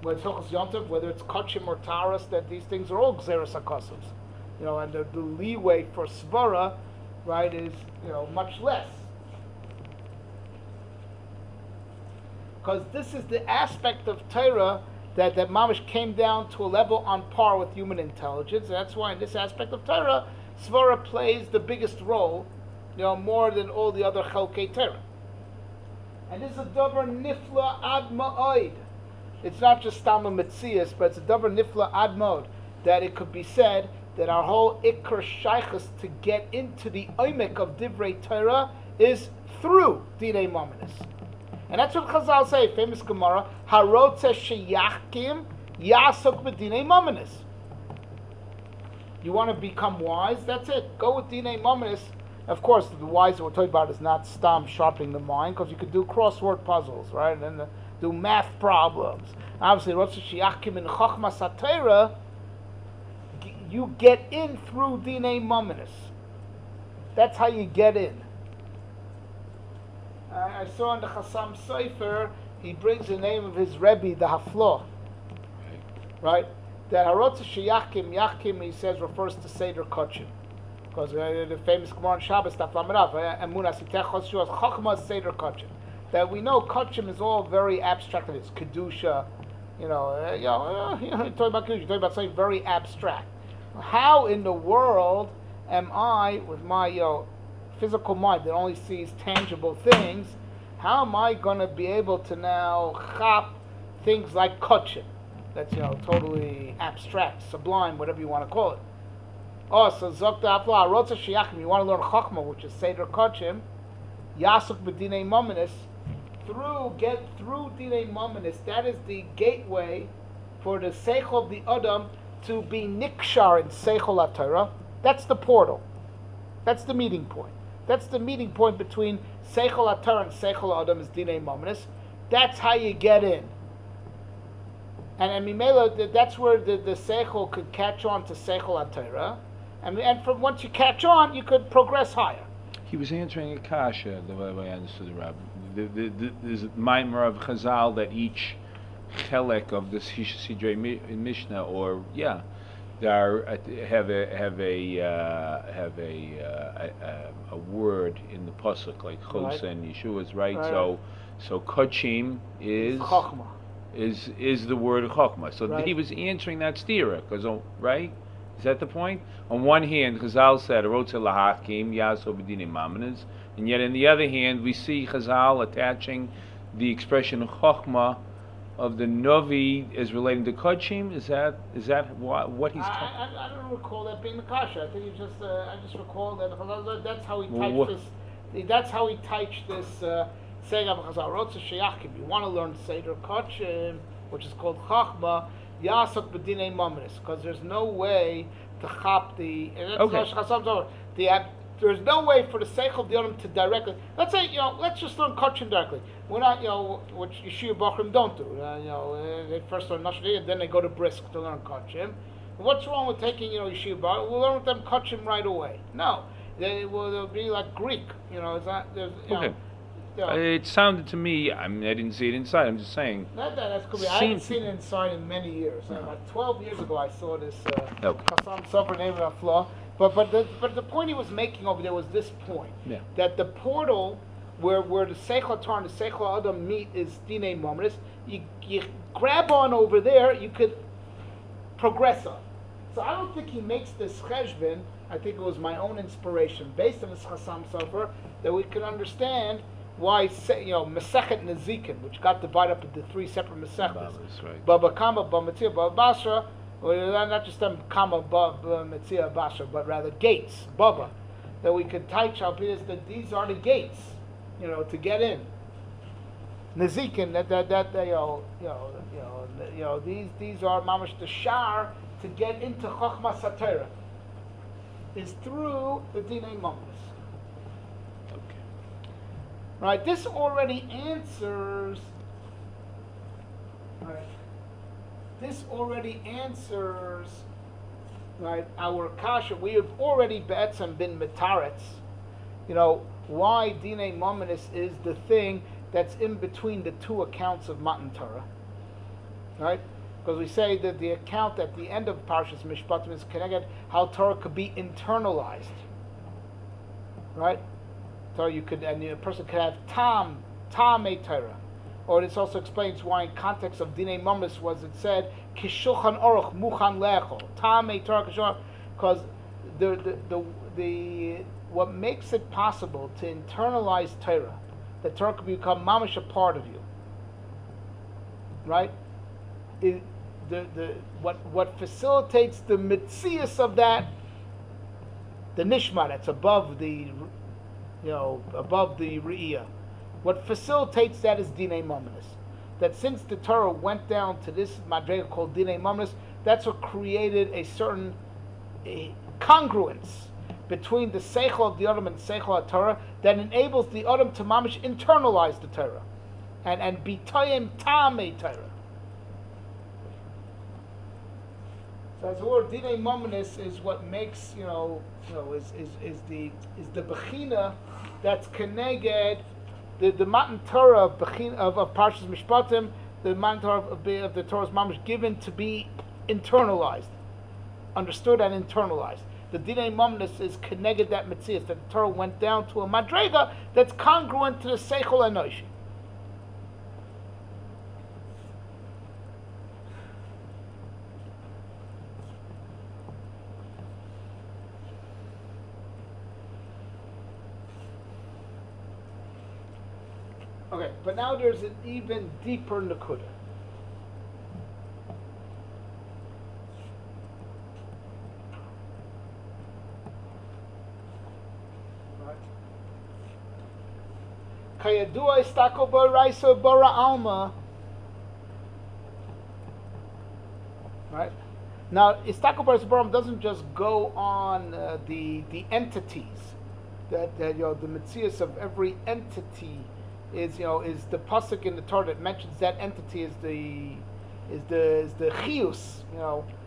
Whether it's Hilchos Yontif, whether it's Kachim or Taras, that these things are all Gzeras HaKosov. And the leeway for svara, right, is much less. Because this is the aspect of Torah that mamish came down to a level on par with human intelligence. And that's why in this aspect of Torah, svara plays the biggest role, more than all the other chelkei Torah. And this is a davar nifla ad ma'od. It's not just Stama Metzias, but it's a davar nifla ad ma'od, that it could be said that our whole ikar shaychus to get into the oimek of divrei Torah is through dinei mominus. And that's what Chazal say, famous Gemara, Harotze sheyachkim yasok b'dinei mominus. You want to become wise? That's it. Go with Dinei Mominus. Of course, the wise that we're talking about is not stam sharpening the mind, because you could do crossword puzzles, right? And then do math problems. Obviously, Rotsa Shiachkim in Chochma Satera, you get in through Dinei Mominus. That's how you get in. I saw in the Chassam Sefer, he brings the name of his Rebbe, the Hafloh. Right? That Harotza Sheyachkim, Yachkim, he says, refers to Seder Kochim. Because the famous Gemara on Shabbos, Taflamadav, Emunah Sitech Choshu, Chochma Seder Kochim. That we know Kochim is all very abstract. It's Kedusha, you're talking about Kedusha, you're talking about something very abstract. How in the world am I, with my physical mind that only sees tangible things, how am I going to be able to now chop things like Kochim? That's totally abstract, sublime, whatever you want to call it. Oh, so Zokta Afla, Rotza Shiachim, you want to learn Chachma, which is Seder Kochim, Yasuk B'Dinei Mominus, get through Dinei Mominus, that is the gateway for the Seichel of the Adam to be Nikshar in Seichel HaTorah. That's the portal. That's the meeting point. That's the meeting point between Seichel HaTorah and Seichel Adam is Dinei Mominus. That's how you get in. And Mimela, that's where the Seichel could catch on to Seichel HaTorah. And from once you catch on, you could progress higher. He was answering a kasha, the way I understood the Rabbi. There's a Maamar of Chazal that each chelek of the Sidrei Mishnah, have a word in the pasuk like Chos and Yeshua's, right? So Kochim is Chachma. Is the word Chachma. So he was answering that stira, right? Is that the point? On one hand, Chazal said, Rotze lahakim yaso b'dinei mamanis, and yet in the other hand, we see Chazal attaching the expression Chachma of the Novi as relating to Kodshim. Is that what he's talking? I don't recall that being the kasha. I think I just recall that that's how he typed this. That's how he typed this saying of Chazal. Rotze sheyachim. You want to learn Seder Kodshim, which is called Chachma. Yasok b'dinei mominus, because there's no way to chop the. There's no way for the seichel of the Adam to directly. Let's say let's just learn Kodshim directly. We're not which Yeshiva Bachrim don't do. They first learn Nashri and then they go to Brisk to learn Kodshim. What's wrong with taking Yeshiva Bachrim? We'll learn with them Kodshim right away. No, they'll be like Greek. It's not. Okay. It sounded to me, I didn't see it inside, I'm just saying. That's cool. I haven't seen it inside in many years. About 12 years ago I saw this Chassam Sofer name of Flaw. But the point he was making over there was this point. Yeah. That the portal where the Seichel Torah and the Seichel Adam meet is Dinei Mominus. You grab on over there, you could progress on. So I don't think he makes this cheshbon. I think it was my own inspiration, based on this Chassam Sofer, that we can understand why Masechet Nezikin, which got divided up into three separate Masechetes, Baba Kama, Baba Metzia, Baba Basra, not just them Kama, Baba Metzia, Basra, but rather gates, Baba, that we could touch up is that these are the gates, to get in. Nezikin, these are mamash the shar to get into Chochma Satera, is through the Dinei Mominus. Right, this already answers. Right, this already answers. Right, our kasha. We have already be'etzem been metaretz. Why Dinei Mominus is the thing that's in between the two accounts of Matan Torah. Right, because we say that the account at the end of Parshas Mishpatim is connected how Torah could be internalized. Right. So a person could have tam Torah, or this also explains why in context of Dinei Mominus was it said Kishulchan Aruch Muchan Lechol tam Torah Kishulchan, because the what makes it possible to internalize Torah, that Torah could become mamish a part of you, right? Is what facilitates the mitzias of that, the nishma that's above the Re'iyah. What facilitates that is Dinei Mominus. That since the Torah went down to this madrega called Dinei Mominus, that's what created a certain congruence between the seichel of the Adam and the seichel of Torah that enables the Adam to mamish internalize the Torah and be toyim tamei Torah. So as the word dinei mominus is what makes is the bechina that's keneged the matan Torah of bechina of Parshas Mishpatim, the matan Torah of the Torah's mamish given to be internalized, understood and internalized. The dinei mominus is keneged that mitzias that the Torah went down to a madrega that's congruent to the seichel enoshi. Okay, but now there's an even deeper nakuda. Kayadua istako b'raiso bara alma. Right. Now, istako b'raiso bara alma doesn't just go on the entities that the mitzias of every entity is the pasuk in the Torah that mentions that entity is the chiyus,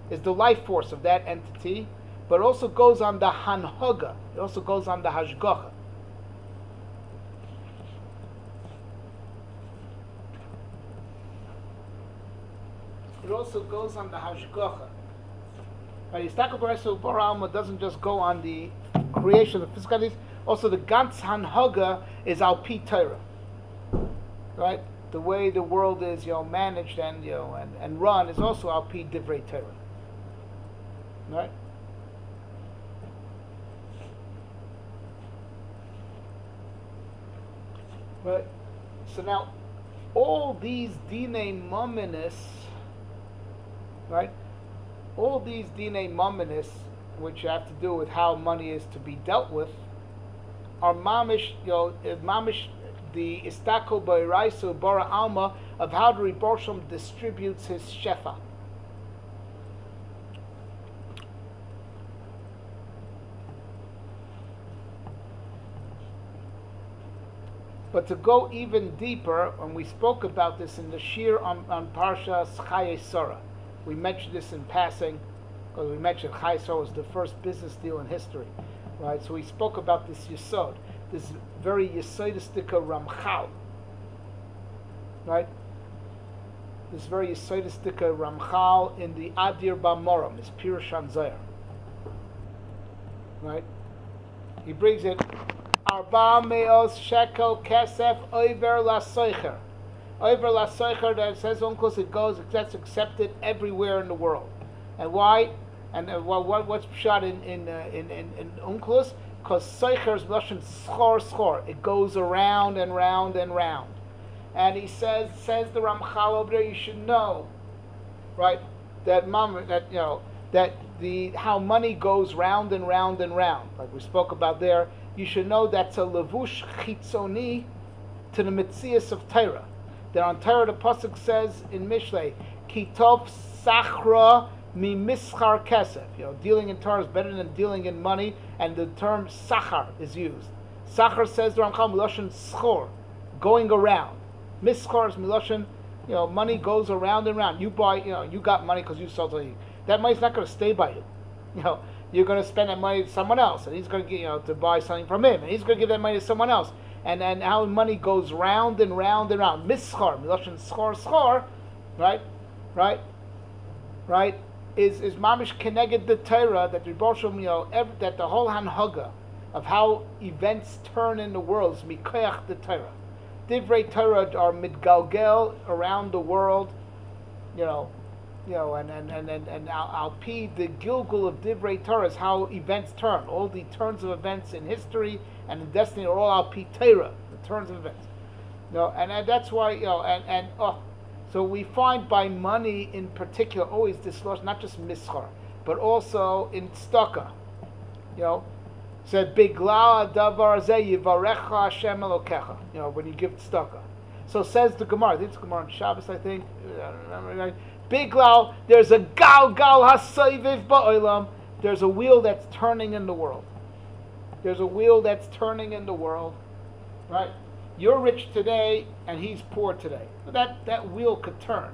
is the life force of that entity, but also goes on the hanhoga. It also goes on the hashgacha. It also goes on the hashgacha. Yistakol b'raiso bara alma doesn't just go on the creation of the physicalities. Also, the gantz hanhoga is al pi Torah. Right, the way the world is, managed and run is also al pi divrei Torah. Right. Right. So now, all these dinei mominus, right? All these dinei mominus, which have to do with how money is to be dealt with, are mamish, mamish. The istako b'raiso bara alma of how the Rebbe Shalom distributes his shefa. But to go even deeper, and we spoke about this in the shir on Parshas Chayei Sarah. We mentioned this in passing, because we mentioned Chayei Sarah was the first business deal in history, right? So we spoke about this yesod. This very yesodistika Ramchal, right? This very yesodistika Ramchal in the Adir Ba'Moram, his Pirush Zayar, right? He brings it, Arba me'os shekel kesef over lasoicher. Over lasoicher, that says unclose, it gets accepted everywhere in the world. And why? And what's shot in unclose? Because Seicher is Lashon schor. It goes around and round and round. And he says the Ramchal over there, you should know, right, that how money goes round and round and round, like we spoke about there. You should know that's a levush chitzoni to the mitzias of Torah. That on Torah the pasuk says in Mishlei, kitov sachra mi mischar kesef. Dealing in Torah is better than dealing in money, and the term sachar is used. Sachar, says the Ramchal, miloshen schor, going around. Mischar is miloshen, money goes around and round. You buy, you got money because you sold something. That money's not going to stay by you. You're going to spend that money to someone else, and he's going to get, to buy something from him, and he's going to give that money to someone else. And how money goes round and round and round. Mischar, miloshen schor, right? Is mamish keneged the Torah that Rebbe Shalom, that the whole hanhaga of how events turn in the world is mikoyach the Torah. Divrei Torah are midgalgel around the world, and al pi the gilgul of Divrei Torah is how events turn. All the turns of events in history and in destiny are all al pi Torah, the turns of events. And that's why so we find by money in particular always this loss, not just mischar, but also in tzedakah. Said bigla davar zeh yivarecha Hashem elokecha. When you give tzedakah. So says the Gemara. This Gemara on Shabbos, I think. I don't remember. Bigla, there's a gal hasoiviv ba'olam. there's a wheel that's turning in the world. There's a wheel that's turning in the world, right? You're rich today and he's poor today. That wheel could turn.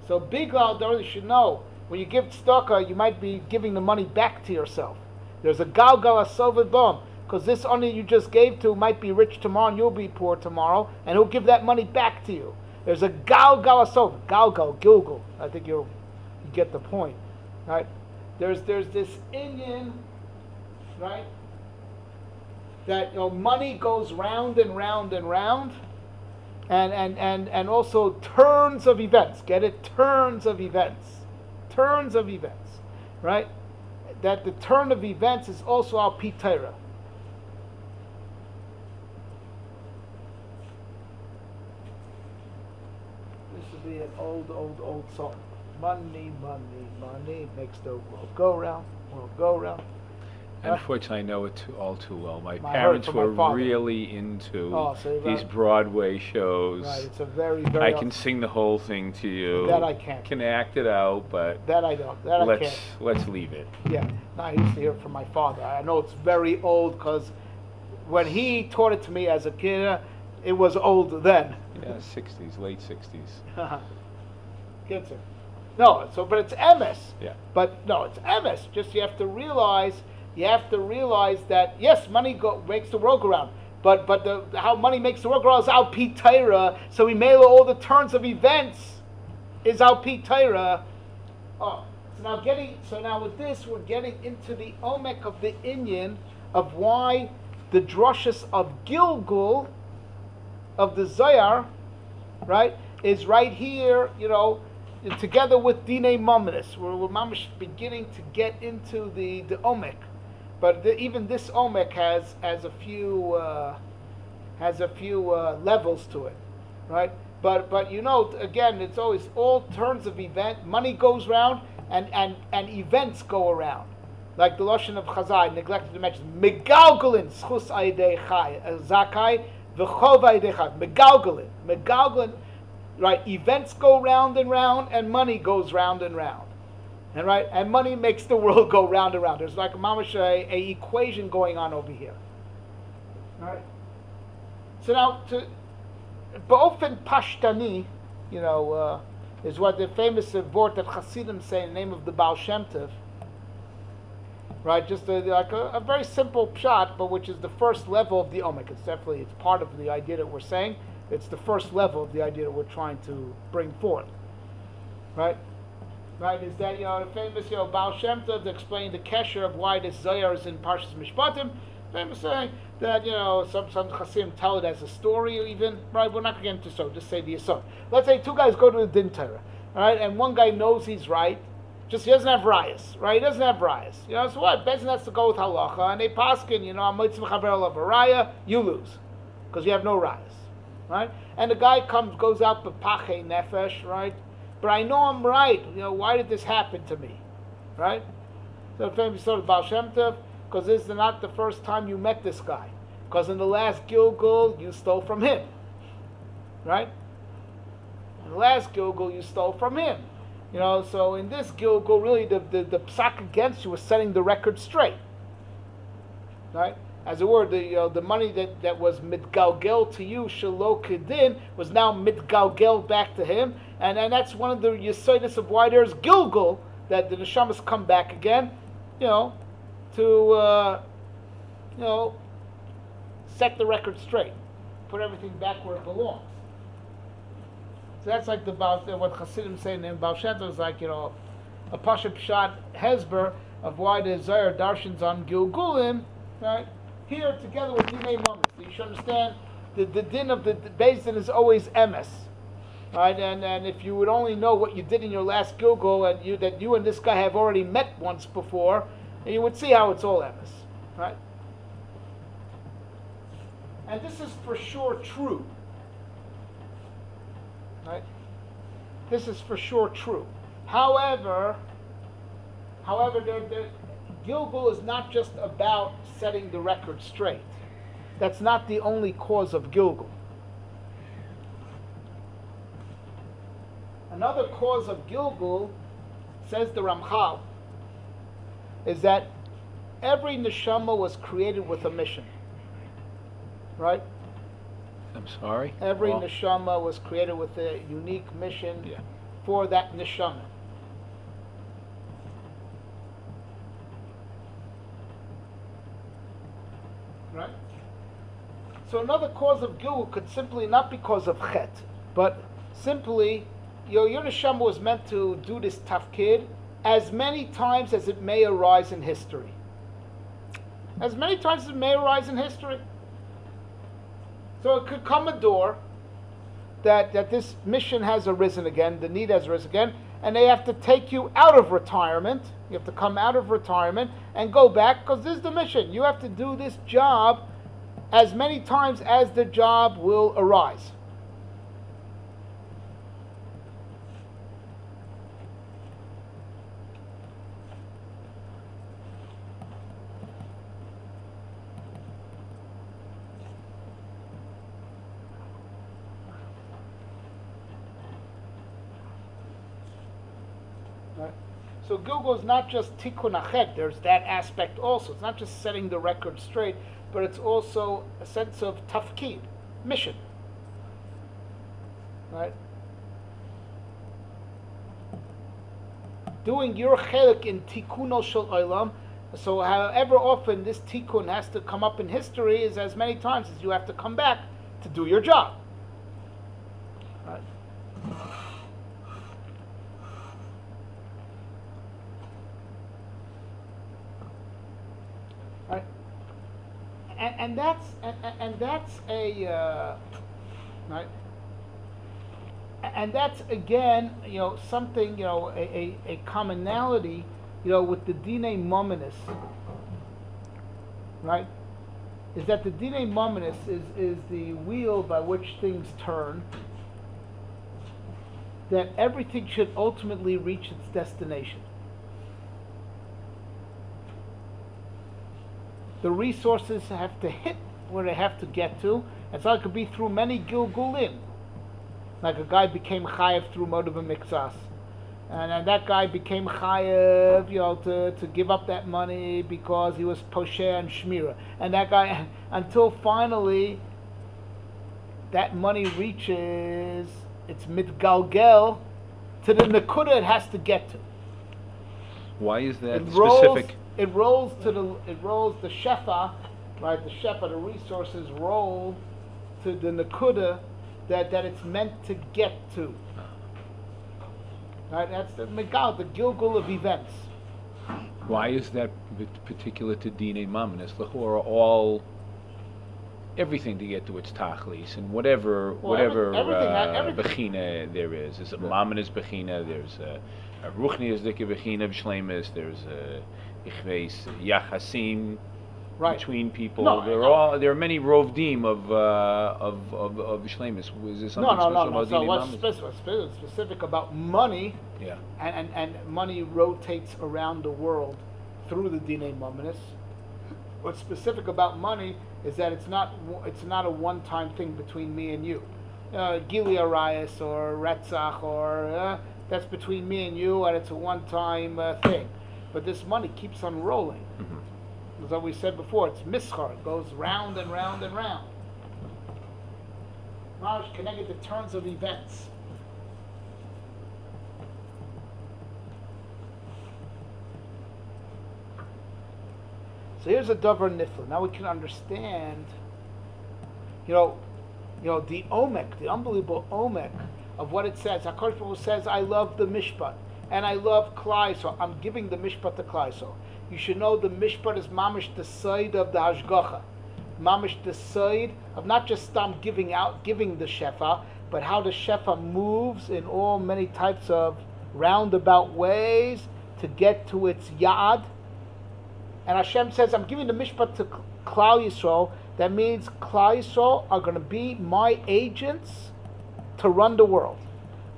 So Biglal Dorli should know, when you give tzedakah, you might be giving the money back to yourself. There's a galgal asovet bom, because this owner you just gave to might be rich tomorrow and you'll be poor tomorrow, and he'll give that money back to you. There's a galgal asovet, galgal, gilgal. I think you get the point, right? There's this Indian, right? That money goes round and round and round, and also turns of events. Get it? Turns of events, right? That the turn of events is also our pitera. This would be an old song. Money, money, money makes the world go round, Unfortunately, I know it all too well. My I parents heard it from my were father. really into So these Broadway shows. Right, it's a very, very... I can sing the whole thing to you. That I can't. Can act it out, but That I don't. That I can't. let's leave it. Yeah, no, I used to hear it from my father. I know it's very old because when he taught it to me as a kid, it was old then. Yeah, 60s, late 60s. Good sir. No, but it's MS. Yeah. But no, it's MS. Just you have to realize that yes, money makes the world go round. But how money makes the world go round is al pi Torah. So we mail all the turns of events is al pi Torah. Oh, so now with this we're getting into the omek of the inyan of why the drushes of Gilgul of the Zohar, right, is right here, together with Dinei Mominus. We're mamish beginning to get into the omek. But even this omek has a few levels to it, right? But again, it's always all turns of event. Money goes round, and events go around. Like the Lashon of Chazal, I neglected to mention, Megalgalin, schus ayidei zakai, v'chov ayidei chai. Megalgalin, right? Events go round and round, and money goes round and round. And money makes the world go round and round. There's like a equation going on over here. All right. So now, Ba'ofen Pashtani, is what the famous word that Hasidim say in the name of the Baal Shem Tov. Right, just a very simple pshat, but which is the first level of the omek. It's part of the idea that we're saying. It's the first level of the idea that we're trying to bring forth. Right, is that the famous Baal Shem Tov explained the kesher of why this Zohar is in Parshas Mishpatim. Famous saying that some Chassidim tell it as a story even. Right, we're not going to get into so. Just say the assumption. Let's say two guys go to the Din Torah, all right, and one guy knows he's right. Just he doesn't have rayas, right? He doesn't have rayas. So what? Bezin has to go with halacha, and they paskin, I'm mitzvah chaver of a raya, you lose, because you have no rayas, right? And the guy goes out b'pachei nefesh, right? But I know I'm right. Why did this happen to me, right? So the famous story of Baal Shem Tov, because this is not the first time you met this guy, because in the last Gilgul you stole from him, right? In the last Gilgul you stole from him. So in this Gilgul, really the psak against you was setting the record straight, right? As it were, the money that was mitgalgel to you, shelo kedin, was now mitgalgel back to him, and that's one of the yesodis of why there's Gilgul, that the neshamas come back again, to set the record straight, put everything back where it belongs. So that's like what Hasidim say in Baal Shem Tov is like, a Pasha Pshat Hezber of why the Zohar darshans on Gilgulim, right? Here, together with Dinei Mominus. So you should understand the din of the Beis Din is always emes, right? And if you would only know what you did in your last Gilgul, and that you and this guy have already met once before, you would see how it's all emes, right? And this is for sure true. Right? This is for sure true. However, Gilgul is not just about setting the record straight. That's not the only cause of Gilgul. Another cause of Gilgul, says the Ramchal, is that every neshama was created with a mission, right? I'm sorry? Every neshama was created with a unique mission Yeah. for that neshama. Right? So another cause of gilgul could simply not be because of chet, but simply your neshama was meant to do this tafkid as many times as it may arise in history. As many times as it may arise in history. So it could come a door that this mission has arisen again, the need has arisen again, and they have to take you out of retirement. You have to come out of retirement and go back because this is the mission. You have to do this job as many times as the job will arise. So gilgul is not just tikkun achet, there's that aspect also. It's not just setting the record straight, but it's also a sense of tafkid, mission. Right? Doing your chelik in tikkuno shel olam, so however often this tikkun has to come up in history is as many times as you have to come back to do your job. Right? Right? And that's a right, and that's again something a commonality with the dine mominus, right? Is that the dine mominus is the wheel by which things turn, that everything should ultimately reach its destination. The resources have to hit where they have to get to, and so it could be through many gilgulim. Like a guy became chayev through modav mikzas, and then that guy became chayev, to give up that money because he was posher and shmira, and that guy until finally that money reaches its mitgalgel to the nekuda it has to get to. Why is that specific? It rolls the shefa, right? The shefa, the resources roll to the nakuda that it's meant to get to. Right? That's the megal, the gilgul of events. Why is that particular to Dine Maamar? All everything to get to its tachlis and whatever bechina there is. There's a Maamar bechina. There's a ruchni is the bechina b'shleimus. There's a yachasim between people. There are many rovdim of shleimus. Is there something special about So Dine what's specific about money? Yeah. And money rotates around the world through the Dine Mominus. What's specific about money is that it's not a one-time thing between me and you. Gili Arayas or Retzach or that's between me and you, and it's a one-time thing. But this money keeps on rolling. Mm-hmm. As we said before, it's mischar. It goes round and round and round. Mamash connected to turns of events. So here's a davar nifla. Now we can understand, the omek, the unbelievable omek of what it says. HaKadosh Baruch Hu says, I love the mishpat. And I love Klai, so I'm giving the mishpat to Klai. So you should know the mishpat is mamish the side of the hashgacha, mamish the side of not just giving the shefa, but how the shefa moves in all many types of roundabout ways to get to its yad. And Hashem says, I'm giving the mishpat to Klal Yisrael. That means Klal Yisrael are going to be my agents to run the world.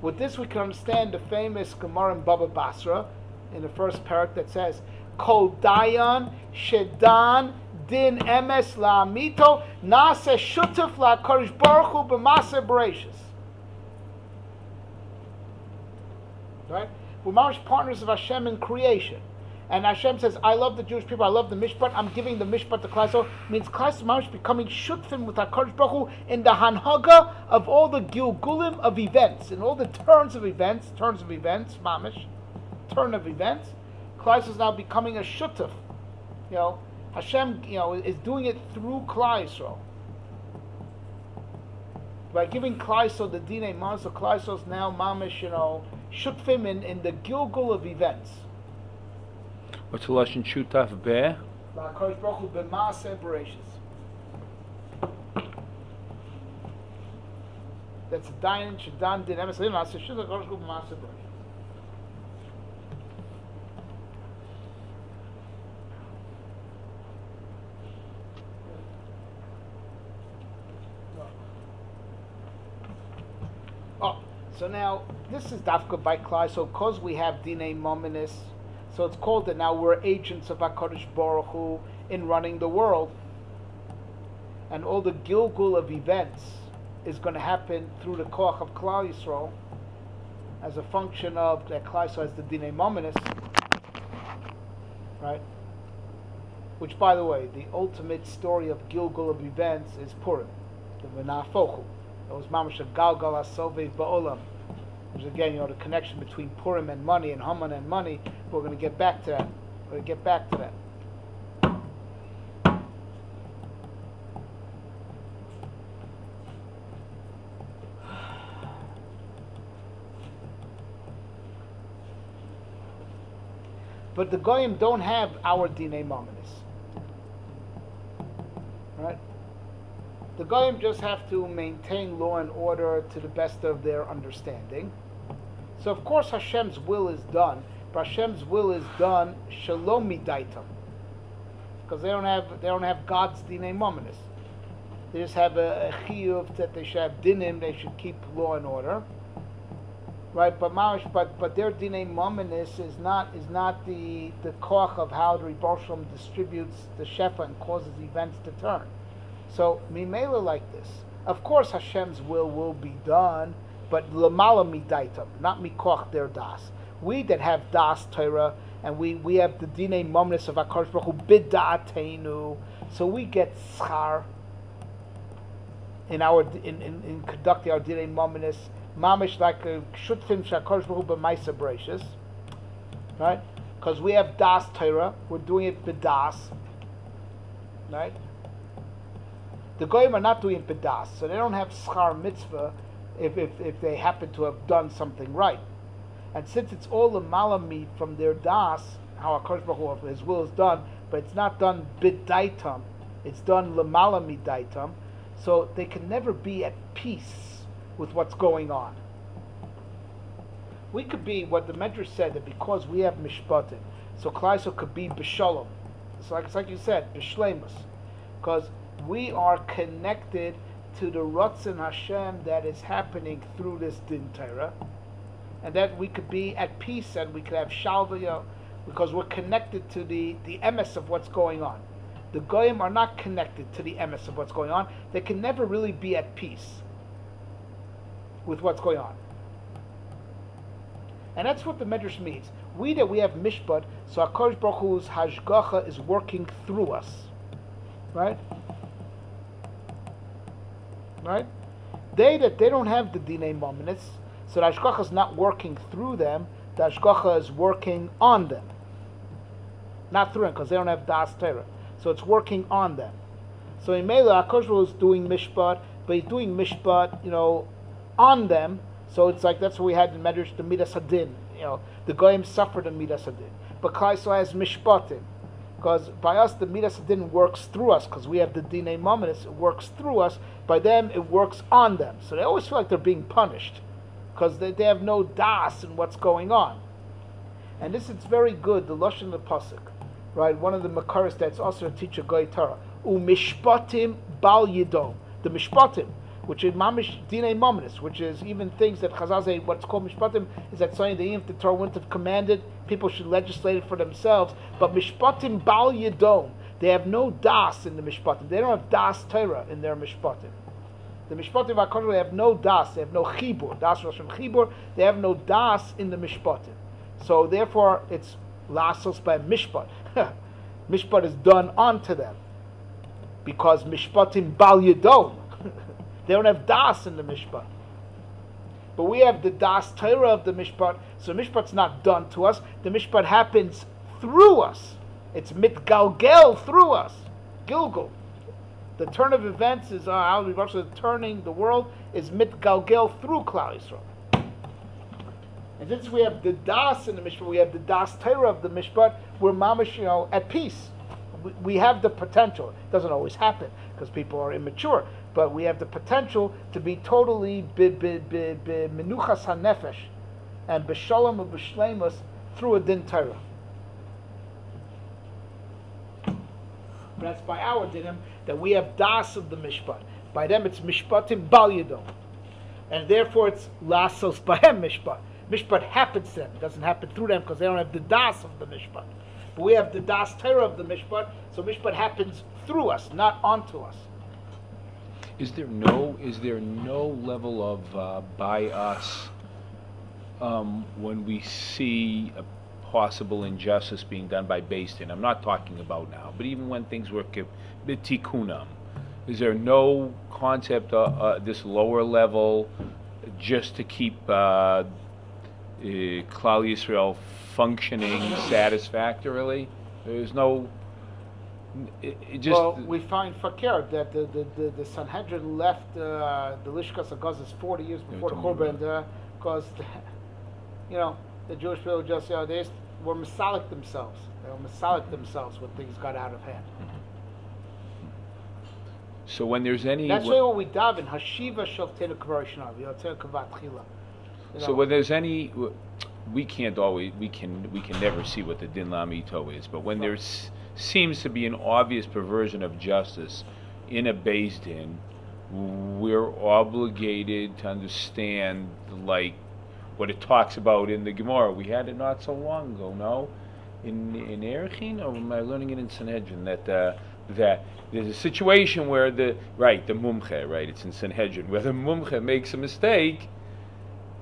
With this, we can understand the famous Gemara in Baba Basra in the first parak that says, Kol Dayan Shedan Din Emes La'amito Nase Shutuf LaKadosh Baruch Hu B'Maseh Bereshis. Right? We're partners of Hashem in creation. And Hashem says, I love the Jewish people, I love the Mishpat, I'm giving the Mishpat to Klal Yisrael, means Klal Yisrael is becoming shutfim with HaKadosh Baruch Hu in the Hanhaga of all the Gilgulim of events, in all the turns of events, Mamish, turn of events. Klal Yisrael is now becoming a shutuf. Hashem, is doing it through Klal Yisrael. By giving Klal Yisrael the Dinei Maamar, so Klal Yisrael is now Mamish, shutfim in the Gilgul of events. What's the Lashon Shutaf Beh? HaKadosh Baruch Hu b'maaseh bereishis. That's Dayan Shadan Din Emes Lin Aseh Shutaf HaKadosh Baruch Hu b'maaseh bereishis. So now this is Dafka by Klai. So because we have Dinei Mominis, so it's called that now we're agents of HaKadosh Baruch Hu in running the world. And all the Gilgul of events is going to happen through the Koach of Klal Yisrael as a function of that Klal Yisrael has the Dinei Mominis. Right? Which, by the way, the ultimate story of Gilgul of events is Purim, the Menafochu. It was Mamash Galgal HaSovei Ba'olam. Which again, the connection between Purim and money and Haman and money. We're going to get back to that. But the Goyim don't have our Dinei Mominis. Right? The Goyim just have to maintain law and order to the best of their understanding. So of course Hashem's will is done, but Hashem's will is done shalom midaitam, because they don't have God's Dinei Mominis. They just have a chiyuv that they should have dinim, they should keep law and order, right? But their Dinei Mominis is not the koach of how the Rebbe Shalom distributes the shefa and causes events to turn. So, mimela like this. Of course, Hashem's will be done, but lamala midaitam, not mikoch their das. We that have das Torah, and we have the dinei momnus of HaKadosh Baruch Hu bid'ateinu, so we get schar in conducting our dinei momnus, mamish like a shutfim shakadosh Baruch Hu b'maisa bereishis, right? Because we have das Torah, we're doing it b'das, right? The Goyim are not doing Bedas, so they don't have Schar Mitzvah if they happen to have done something right. And since it's all the Malami from their Das, how HaKadosh Baruch Hu, His will is done, but it's not done Bidaitam, it's done Lamalami Daitam, so they can never be at peace with what's going on. We could be, what the Medrash said, that because we have Mishpatim, so Klal Yisrael could be B'Shalom. It's like you said, B'Shleimus. Because we are connected to the Ratzon Hashem that is happening through this Din Torah, and that we could be at peace and we could have Shalva, because we're connected to the emes of what's going on. The Goyim are not connected to the emes of what's going on. They can never really be at peace with what's going on. And that's what the Medrash means. We have Mishpat, so HaKadosh Baruch Hu's Hashgacha is working through us. Right? Right? They don't have the Dinei Mominis, so the Hashgacha is not working through them, the Hashgacha is working on them. Not through them, because they don't have Das Torah. So it's working on them. So in Mela, HaKadosh is doing Mishpat, but he's doing Mishpat, on them. So it's like, that's what we had in Medrash, the Midas Hadin. The Goyim suffered the Midas Hadin. But Klal Yisrael has Mishpatim. Because by us, the Midas Hadin works through us, because we have the Dinei Mominis, it works through us. By them, it works on them. So they always feel like they're being punished, because they have no das in what's going on. And this is very good, the Lashon of the Pasuk. Right, one of the Makaris that's also a teacher, Goy Torah. Mishpatim bal yidom. The Mishpatim, which is Mamish Dinei Mominis, which is even things that Chazal say, what's called Mishpatim, is that something that even if the Torah wouldn't have commanded, people should legislate it for themselves. But Mishpatim bal yidom, they have no das in the Mishpatim. They don't have das Torah in their Mishpatim. The Mishpatim of HaKadosh, they have no das, they have no chibur. Das Rosh Chibur, they have no das in the Mishpatim. So therefore, it's Lasos by Mishpat. Mishpat is done onto them. Because Mishpatim Bal Yadom. They don't have Das in the Mishpat. But we have the Das Torah of the Mishpat, so Mishpat's not done to us. The Mishpat happens through us. It's mitgalgel through us. Gilgul. The turn of events is how we work. So turning the world is mitgalgel through Klal Yisrael. And since we have the Das in the Mishpat, we have the Das Torah of the Mishpat, we're mamish, at peace. We have the potential. It doesn't always happen because people are immature, but we have the potential to be totally menuchas hanefesh and b'shalom and b'shleimus through a din Torah. But that's by our dinim that we have das of the mishpat. By them it's mishpatim bal yadom, and therefore it's lasos bahem mishpat. Mishpat happens to them. It doesn't happen through them because they don't have the das of the mishpat. But we have the das Torah of the mishpat, so mishpat happens through us, not onto us. Is there no level of by us when we see a possible injustice being done by Beis Din? I'm not talking about now, but even when things were b'tikunam, is there no concept this lower level just to keep Klal Yisrael functioning satisfactorily? There's no. We find fakir that the Sanhedrin left the Lishkas Agazas 40 years before the Korban, because the Jewish people just they were misalik themselves. They were misalik themselves when things got out of hand. So when there's any, that's why what we daven hashiva shaltenu kvarishnav yotzei kavat chila. So when there's any, we can never see what the din lamito is, but when there's seems to be an obvious perversion of justice in a Beis Din, we're obligated to understand, like, what it talks about in the Gemara. We had it not so long ago, no? In Erechin, or am I learning it in Sanhedrin? That there's a situation where the mumche, right, it's in Sanhedrin, where the mumche makes a mistake,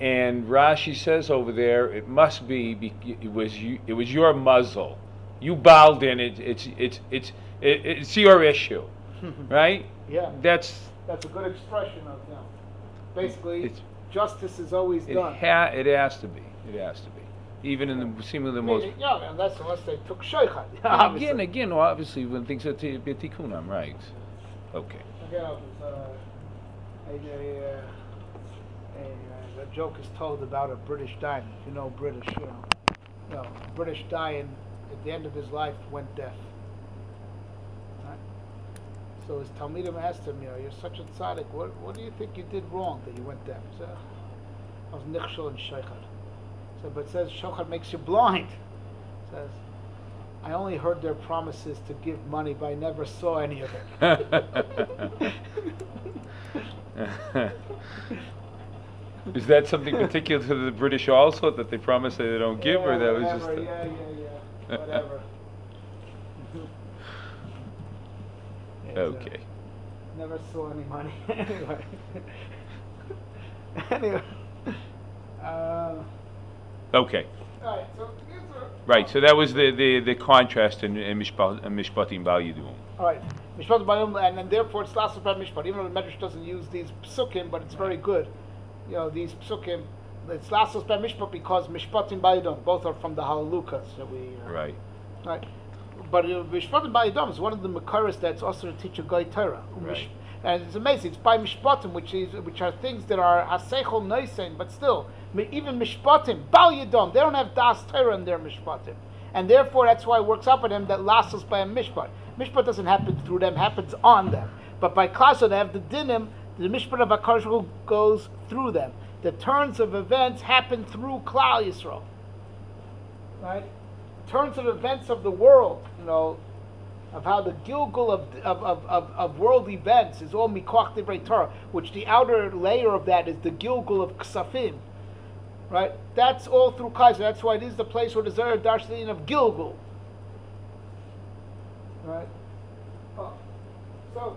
and Rashi says over there, it must be, it was your muzzle. You bowed in it. It's your issue, right? Yeah. That's a good expression of them. Basically, justice is always done. It has to be. It has to be. Even in seemingly the most. Yeah, and that's unless they took sheikhad. Again, obviously, when things are b'tikunam, right? Okay. Again, a joke is told about a British dying. If you know British, British dying. At the end of his life, went deaf. Right? So his Talmidim asked him, you're such a tzaddik, what do you think you did wrong that you went deaf? He said, I was nichshel and sheikhad. So, but it says, sheikhad makes you blind. It says, I only heard their promises to give money, but I never saw any of it. Is that something particular to the British also, that they promise that they don't give, or that was just... Whatever. Okay. Never saw any money. Anyway. Okay. All right. So right. So that was the contrast in Mishpatim Bal Yidum. All right. Mishpatim Bal Yidum, and therefore it's Lasos by Mishpat. Even though the Medrash doesn't use these psukim, but it's very good. These psukim. It's Lasos by Mishpat because Mishpatim Bal Yidum, both are from the Halalukas that we. Right. Right. But Mishpatim Bal Yidum is one of the Makaris that's also to teach a Goy Torah. Right. And it's amazing. It's by Mishpatim, which are things that are Haseichel Noisein, but still, even Mishpatim, Bal Yidum, they don't have Das Torah in their Mishpatim. And therefore, that's why it works up at them that Lasos by a Mishpat. Mishpat doesn't happen through them, happens on them. But by Klasa, they have the Dinim, the Mishpat of HaKadosh goes through them. The turns of events happen through Klal Yisrael. Right? Turns of events of the world, of how the Gilgul of world events is all Mikoch Divrei Torah, which the outer layer of that is the Gilgul of Ksafim. Right? That's all through Kaiser. That's why it is the place where the Zerah Darshalin of Gilgul. Right? So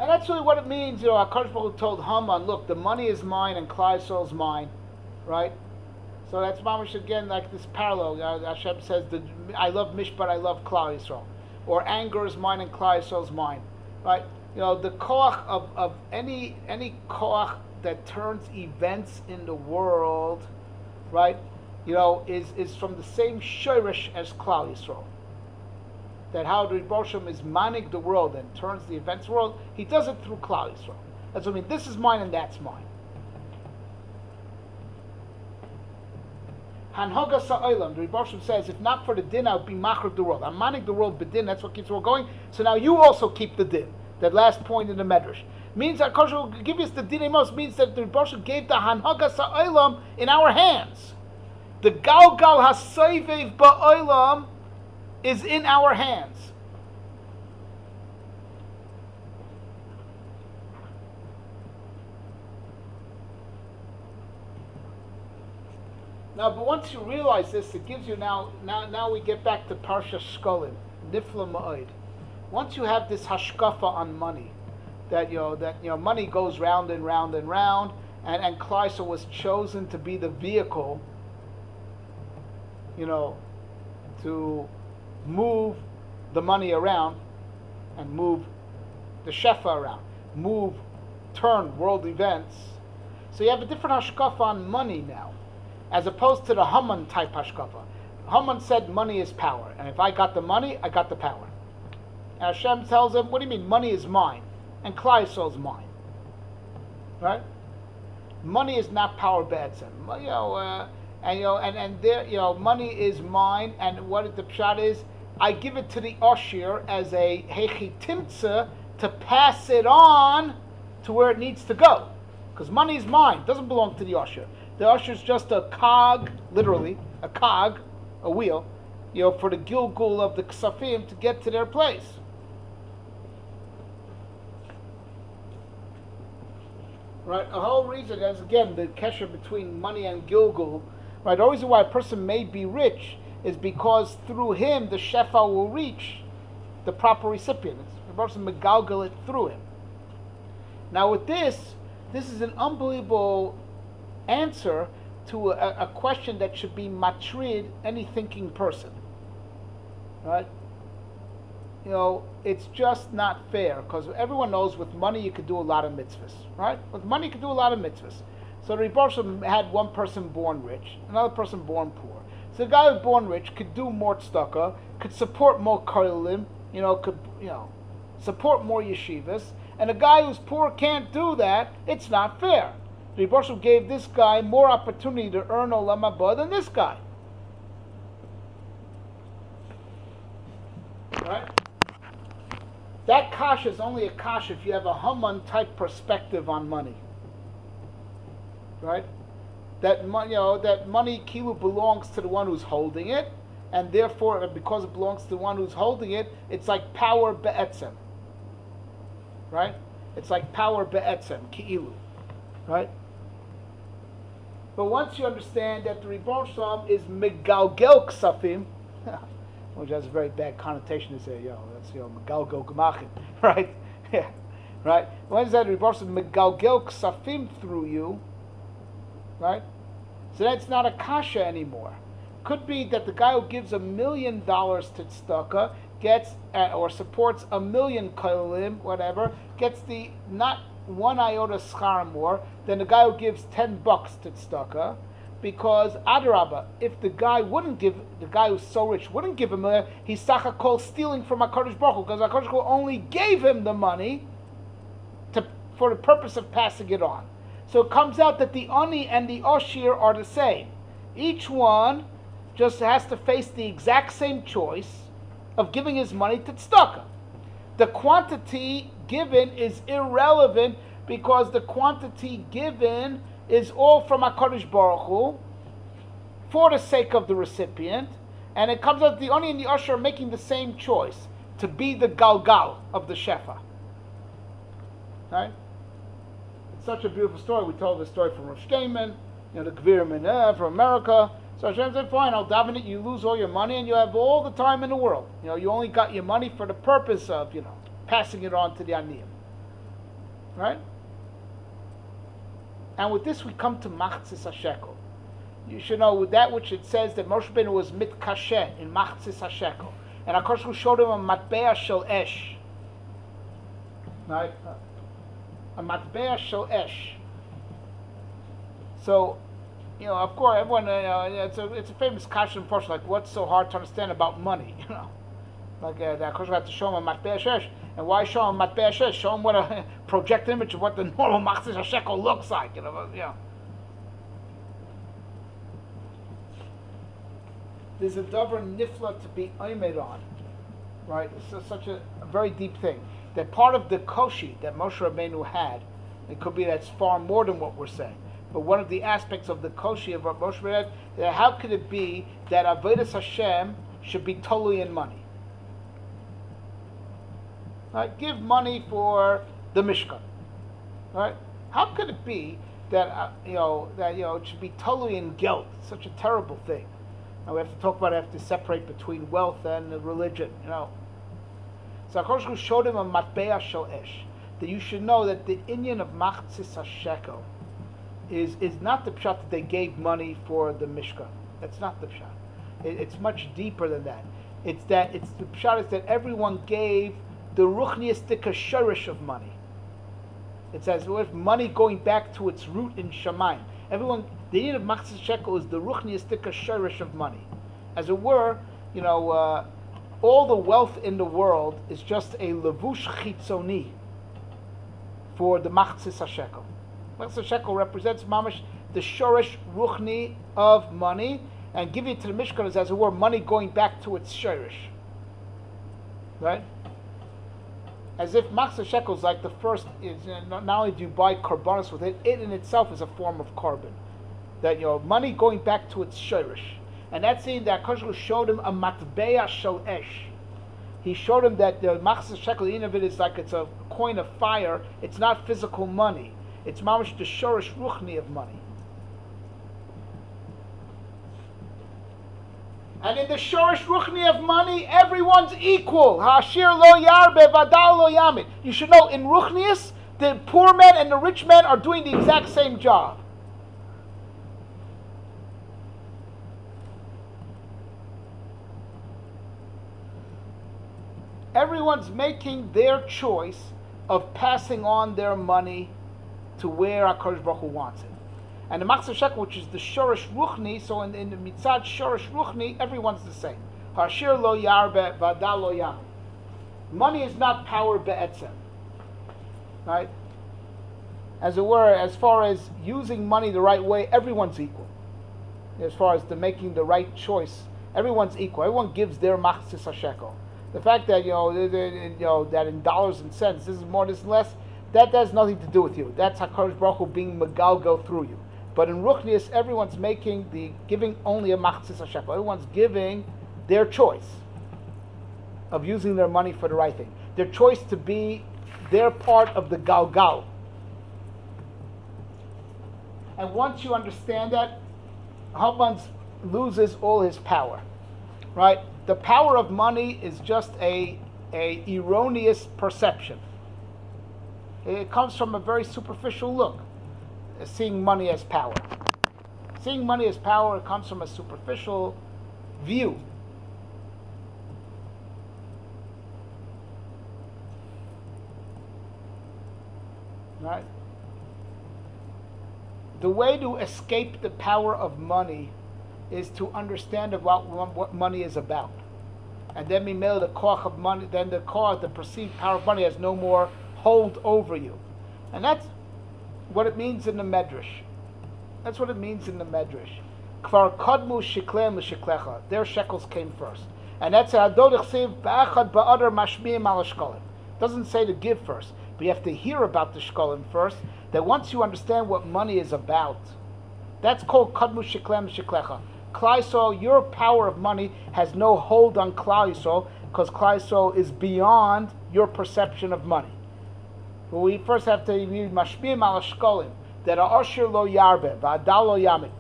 And that's really what it means. HaKadosh Baruch Hu told Haman, look, the money is mine and Klal Yisrael is mine, right? So that's Maamar again, like this parallel. Hashem says, I love Mishpat, I love Klal Yisrael. Or anger is mine and Klal Yisrael is mine, right? The koach of any koach that turns events in the world, right? Is from the same shirish as Klal Yisrael. That how the Rebbe Shem is manning the world and turns the events world, he does it through Klal Yisrael. That's what I mean. This is mine and that's mine. Hanhoga Sa'olam, the Rebbe Shem says, if not for the din, I would be machar the world. I'm manning the world b'din, that's what keeps the world going. So now you also keep the din. That last point in the Medrash. Means that HaKadosh will give us the din amos, means that the Rebbe Shem gave the Hanhoga Sa'olam in our hands. The Galgal HaSoivev Ba'olam is in our hands. Now, but once you realize this, it gives you now we get back to Parsha Shekalim, Nifla Ma'od. Once you have this hashkafa on money, that money goes round and round and round, and Klal Yisrael was chosen to be the vehicle, to move the money around and move the shefa around, turn world events. So you have a different hashkafa on money now, as opposed to the Haman type hashkafa. Haman said money is power, and if I got the money, I got the power. And Hashem tells him, what do you mean money is mine? And Klal Yisrael is mine. Right? Money is not power be'etzem. Money is mine, and what the pshat is, I give it to the Oshir as a hechitimtza to pass it on to where it needs to go. Because money is mine, it doesn't belong to the Oshir. The Oshir is just a cog, literally, a cog, a wheel, for the gilgul of the ksafim to get to their place. Right? The whole reason is, again, the kesher between money and gilgul. Right? The reason why a person may be rich is because through him the shefa will reach the proper recipient. The person megalgal it through him. Now with this is an unbelievable answer to a question that should be matrid any thinking person. Right? It's just not fair, because everyone knows with money you could do a lot of mitzvahs. Right? With money you could do a lot of mitzvahs. So the Rebbe Shem had one person born rich, another person born poor. So the guy who's born rich could do more tzedakah, could support more kollel, could support more yeshivas, and a guy who's poor can't do that. It's not fair. The Rebbe Shem gave this guy more opportunity to earn olam haba than this guy. Right? That kash is only a kash if you have a Haman type perspective on money. Right? That money kilu belongs to the one who's holding it, and therefore, because it belongs to the one who's holding it, it's like power be'etzem. Right? It's like power be'etzem, ki'ilu. Right? But once you understand that the Rebbe Shem is megalgel ksafim, which has a very bad connotation to say, that's megalgel gemachim, right? Yeah, right. Once that Rebbe Shem megalgel ksafim through you, right? So that's not a kasha anymore. Could be that the guy who gives $1 million to tzedakah gets or supports 1,000,000 kolim, whatever, gets the not one iota schar more than the guy who gives $10 to tzedakah, because adarabah, if the guy who's so rich wouldn't give him a, he's sachakol stealing from HaKadosh Baruch Hu, because HaKadosh Baruch Hu only gave him the money for the purpose of passing it on. So it comes out that the ani and the oshir are the same. Each one just has to face the exact same choice of giving his money to tzedakah. The quantity given is irrelevant, because the quantity given is all from HaKadosh Baruch Hu for the sake of the recipient, and it comes out that the ani and the oshir are making the same choice to be the galgal of the shefa. Right? Such a beautiful story. We told the story from Rosh Shleiman, the Gvirim from America. So Hashem said, fine, I'll daven it, you lose all your money and you have all the time in the world. You only got your money for the purpose of, passing it on to the aniyim. Right? And with this we come to Machzis HaShekel. You should know with that which it says that Moshe Rabbeinu was mitkasheh in Machzis HaShekel. And HaKadosh Baruch Hu showed him a matbea shel esh. Right? A matbea shel esh. So, of course, everyone, it's a famous kasha portion, like what's so hard to understand about money, Like, that HaKadosh had to show him a matbea shel esh. And why show him matbea shel esh? Show him what a project image of what the normal Machzis HaShekel looks like, There's a davar nifla to be oimed on, right? It's such a very deep thing. That part of the koshi that Moshe Rabbeinu had, it could be that's far more than what we're saying, but one of the aspects of the koshi of what Moshe Rabbeinu had, that how could it be that avodas Hashem should be totally in money? Right? Give money for the Mishkan, right? How could it be that it should be totally in guilt? Such a terrible thing. Now we have to talk about it, have to separate between wealth and religion, So HaKadosh Baruch Hu showed him a matbea shel esh, that you should know that the inyan of Machzis HaShekel is not the pshat that they gave money for the Mishkan. That's not the pshat. It's much deeper than that. The pshat is that everyone gave the ruchniistic shorish of money. It says with money going back to its root in Shamayim. Everyone, the inyan of Machzis HaShekel is the ruchniistic shorish of money. As it were, all the wealth in the world is just a levush chitzoni for the Machzis HaShekel. Machzis HaShekel represents mamash the shorish ruchni of money, and giving it to the Mishkan is, as it were, money going back to its shorish. Right? As if Machzis HaShekel is like the first, not only do you buy karbanos with it, it in itself is a form of carbon. That, money going back to its shorish. And that's saying that HaKadosh Baruch Hu showed him a matbea shel esh. He showed him that the Machzis HaShekel, the end of it is like it's a coin of fire. It's not physical money. It's mamash the shorish ruchni of money. And in the shorish ruchni of money, everyone's equal. Hashir lo yarbe vadal lo yamid. You should know, in ruchnius, the poor man and the rich man are doing the exact same job. Everyone's making their choice of passing on their money to where HaKadosh Baruch Hu wants it. And the Machzis HaShekel, which is the Shorish Ruchni, so in the Mitzad Shorish Ruchni, everyone's the same. Hashir lo yarbe v'adal lo yam. Money is not power be'etzem. Right? As it were, as far as using money the right way, everyone's equal. As far as making the right choice, everyone's equal. Everyone gives their Machzis HaShekel. The fact that that in dollars and cents, this is more, this is less, that has nothing to do with you. That's HaKadosh Baruch Hu being megalgel through you. But in Ruchnius, everyone's giving only a Machzis HaShekel. Everyone's giving their choice of using their money for the right thing. Their choice to be their part of the Galgal. And once you understand that, Haman loses all his power. Right? The power of money is just a erroneous perception. It comes from a very superficial look, seeing money as power. Seeing money as power comes from a superficial view. Right? The way to escape the power of money is to understand about what money is about. And then we mail the koach of money, then the perceived power of money has no more hold over you. And that's what it means in the Medrash. That's what it means in the Medrash. Kvar kadmu shikleim l'shiklecha. Their shekels came first. And that's Hadod Chsiv ba'achad ba'adar mashmiim al shkalim. Doesn't say to give first, but you have to hear about the shkalim first. That once you understand what money is about, that's called kadmu shikleim l'shiklecha. Klal Yisrael, your power of money has no hold on Klal Yisrael, because Klal Yisrael is beyond your perception of money. But we first have to read Mashpim al Shkolim, that Ashir lo yarbe, v'adal lo yamid.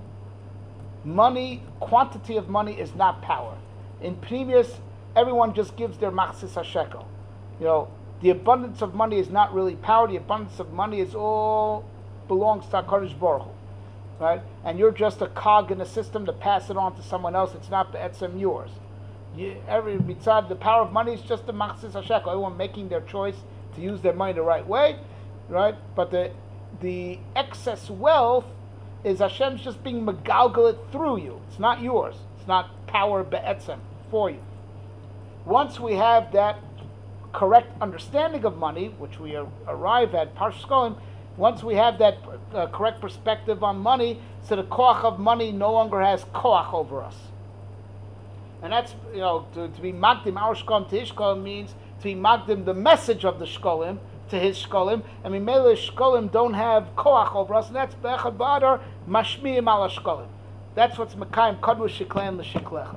Money, quantity of money is not power. In previous, everyone just gives their Machzis HaShekel. the abundance of money is not really power. The abundance of money is all belongs to HaKadosh Baruch Hu, right? And you're just a cog in a system to pass it on to someone else. It's not be'etzem yours. Every mitzad, the power of money is just the machzis hashekel. Everyone making their choice to use their money the right way, right? But the excess wealth is Hashem's just being megalgalit through you. It's not yours. It's not power be'etzem for you. Once we have that correct understanding of money, which we arrive at Parshas Shekalim, once we have that correct perspective on money, so the koach of money no longer has koach over us. And that's, to be magdim our shkolim to his shkolim means to be magdim the message of the shkolim to his shkolim. And mimele shkolim don't have koach over us, and that's be'echad ba'adar mashmiim ala shkolim. That's what's mekayim kadru shekleim l'sheklecha.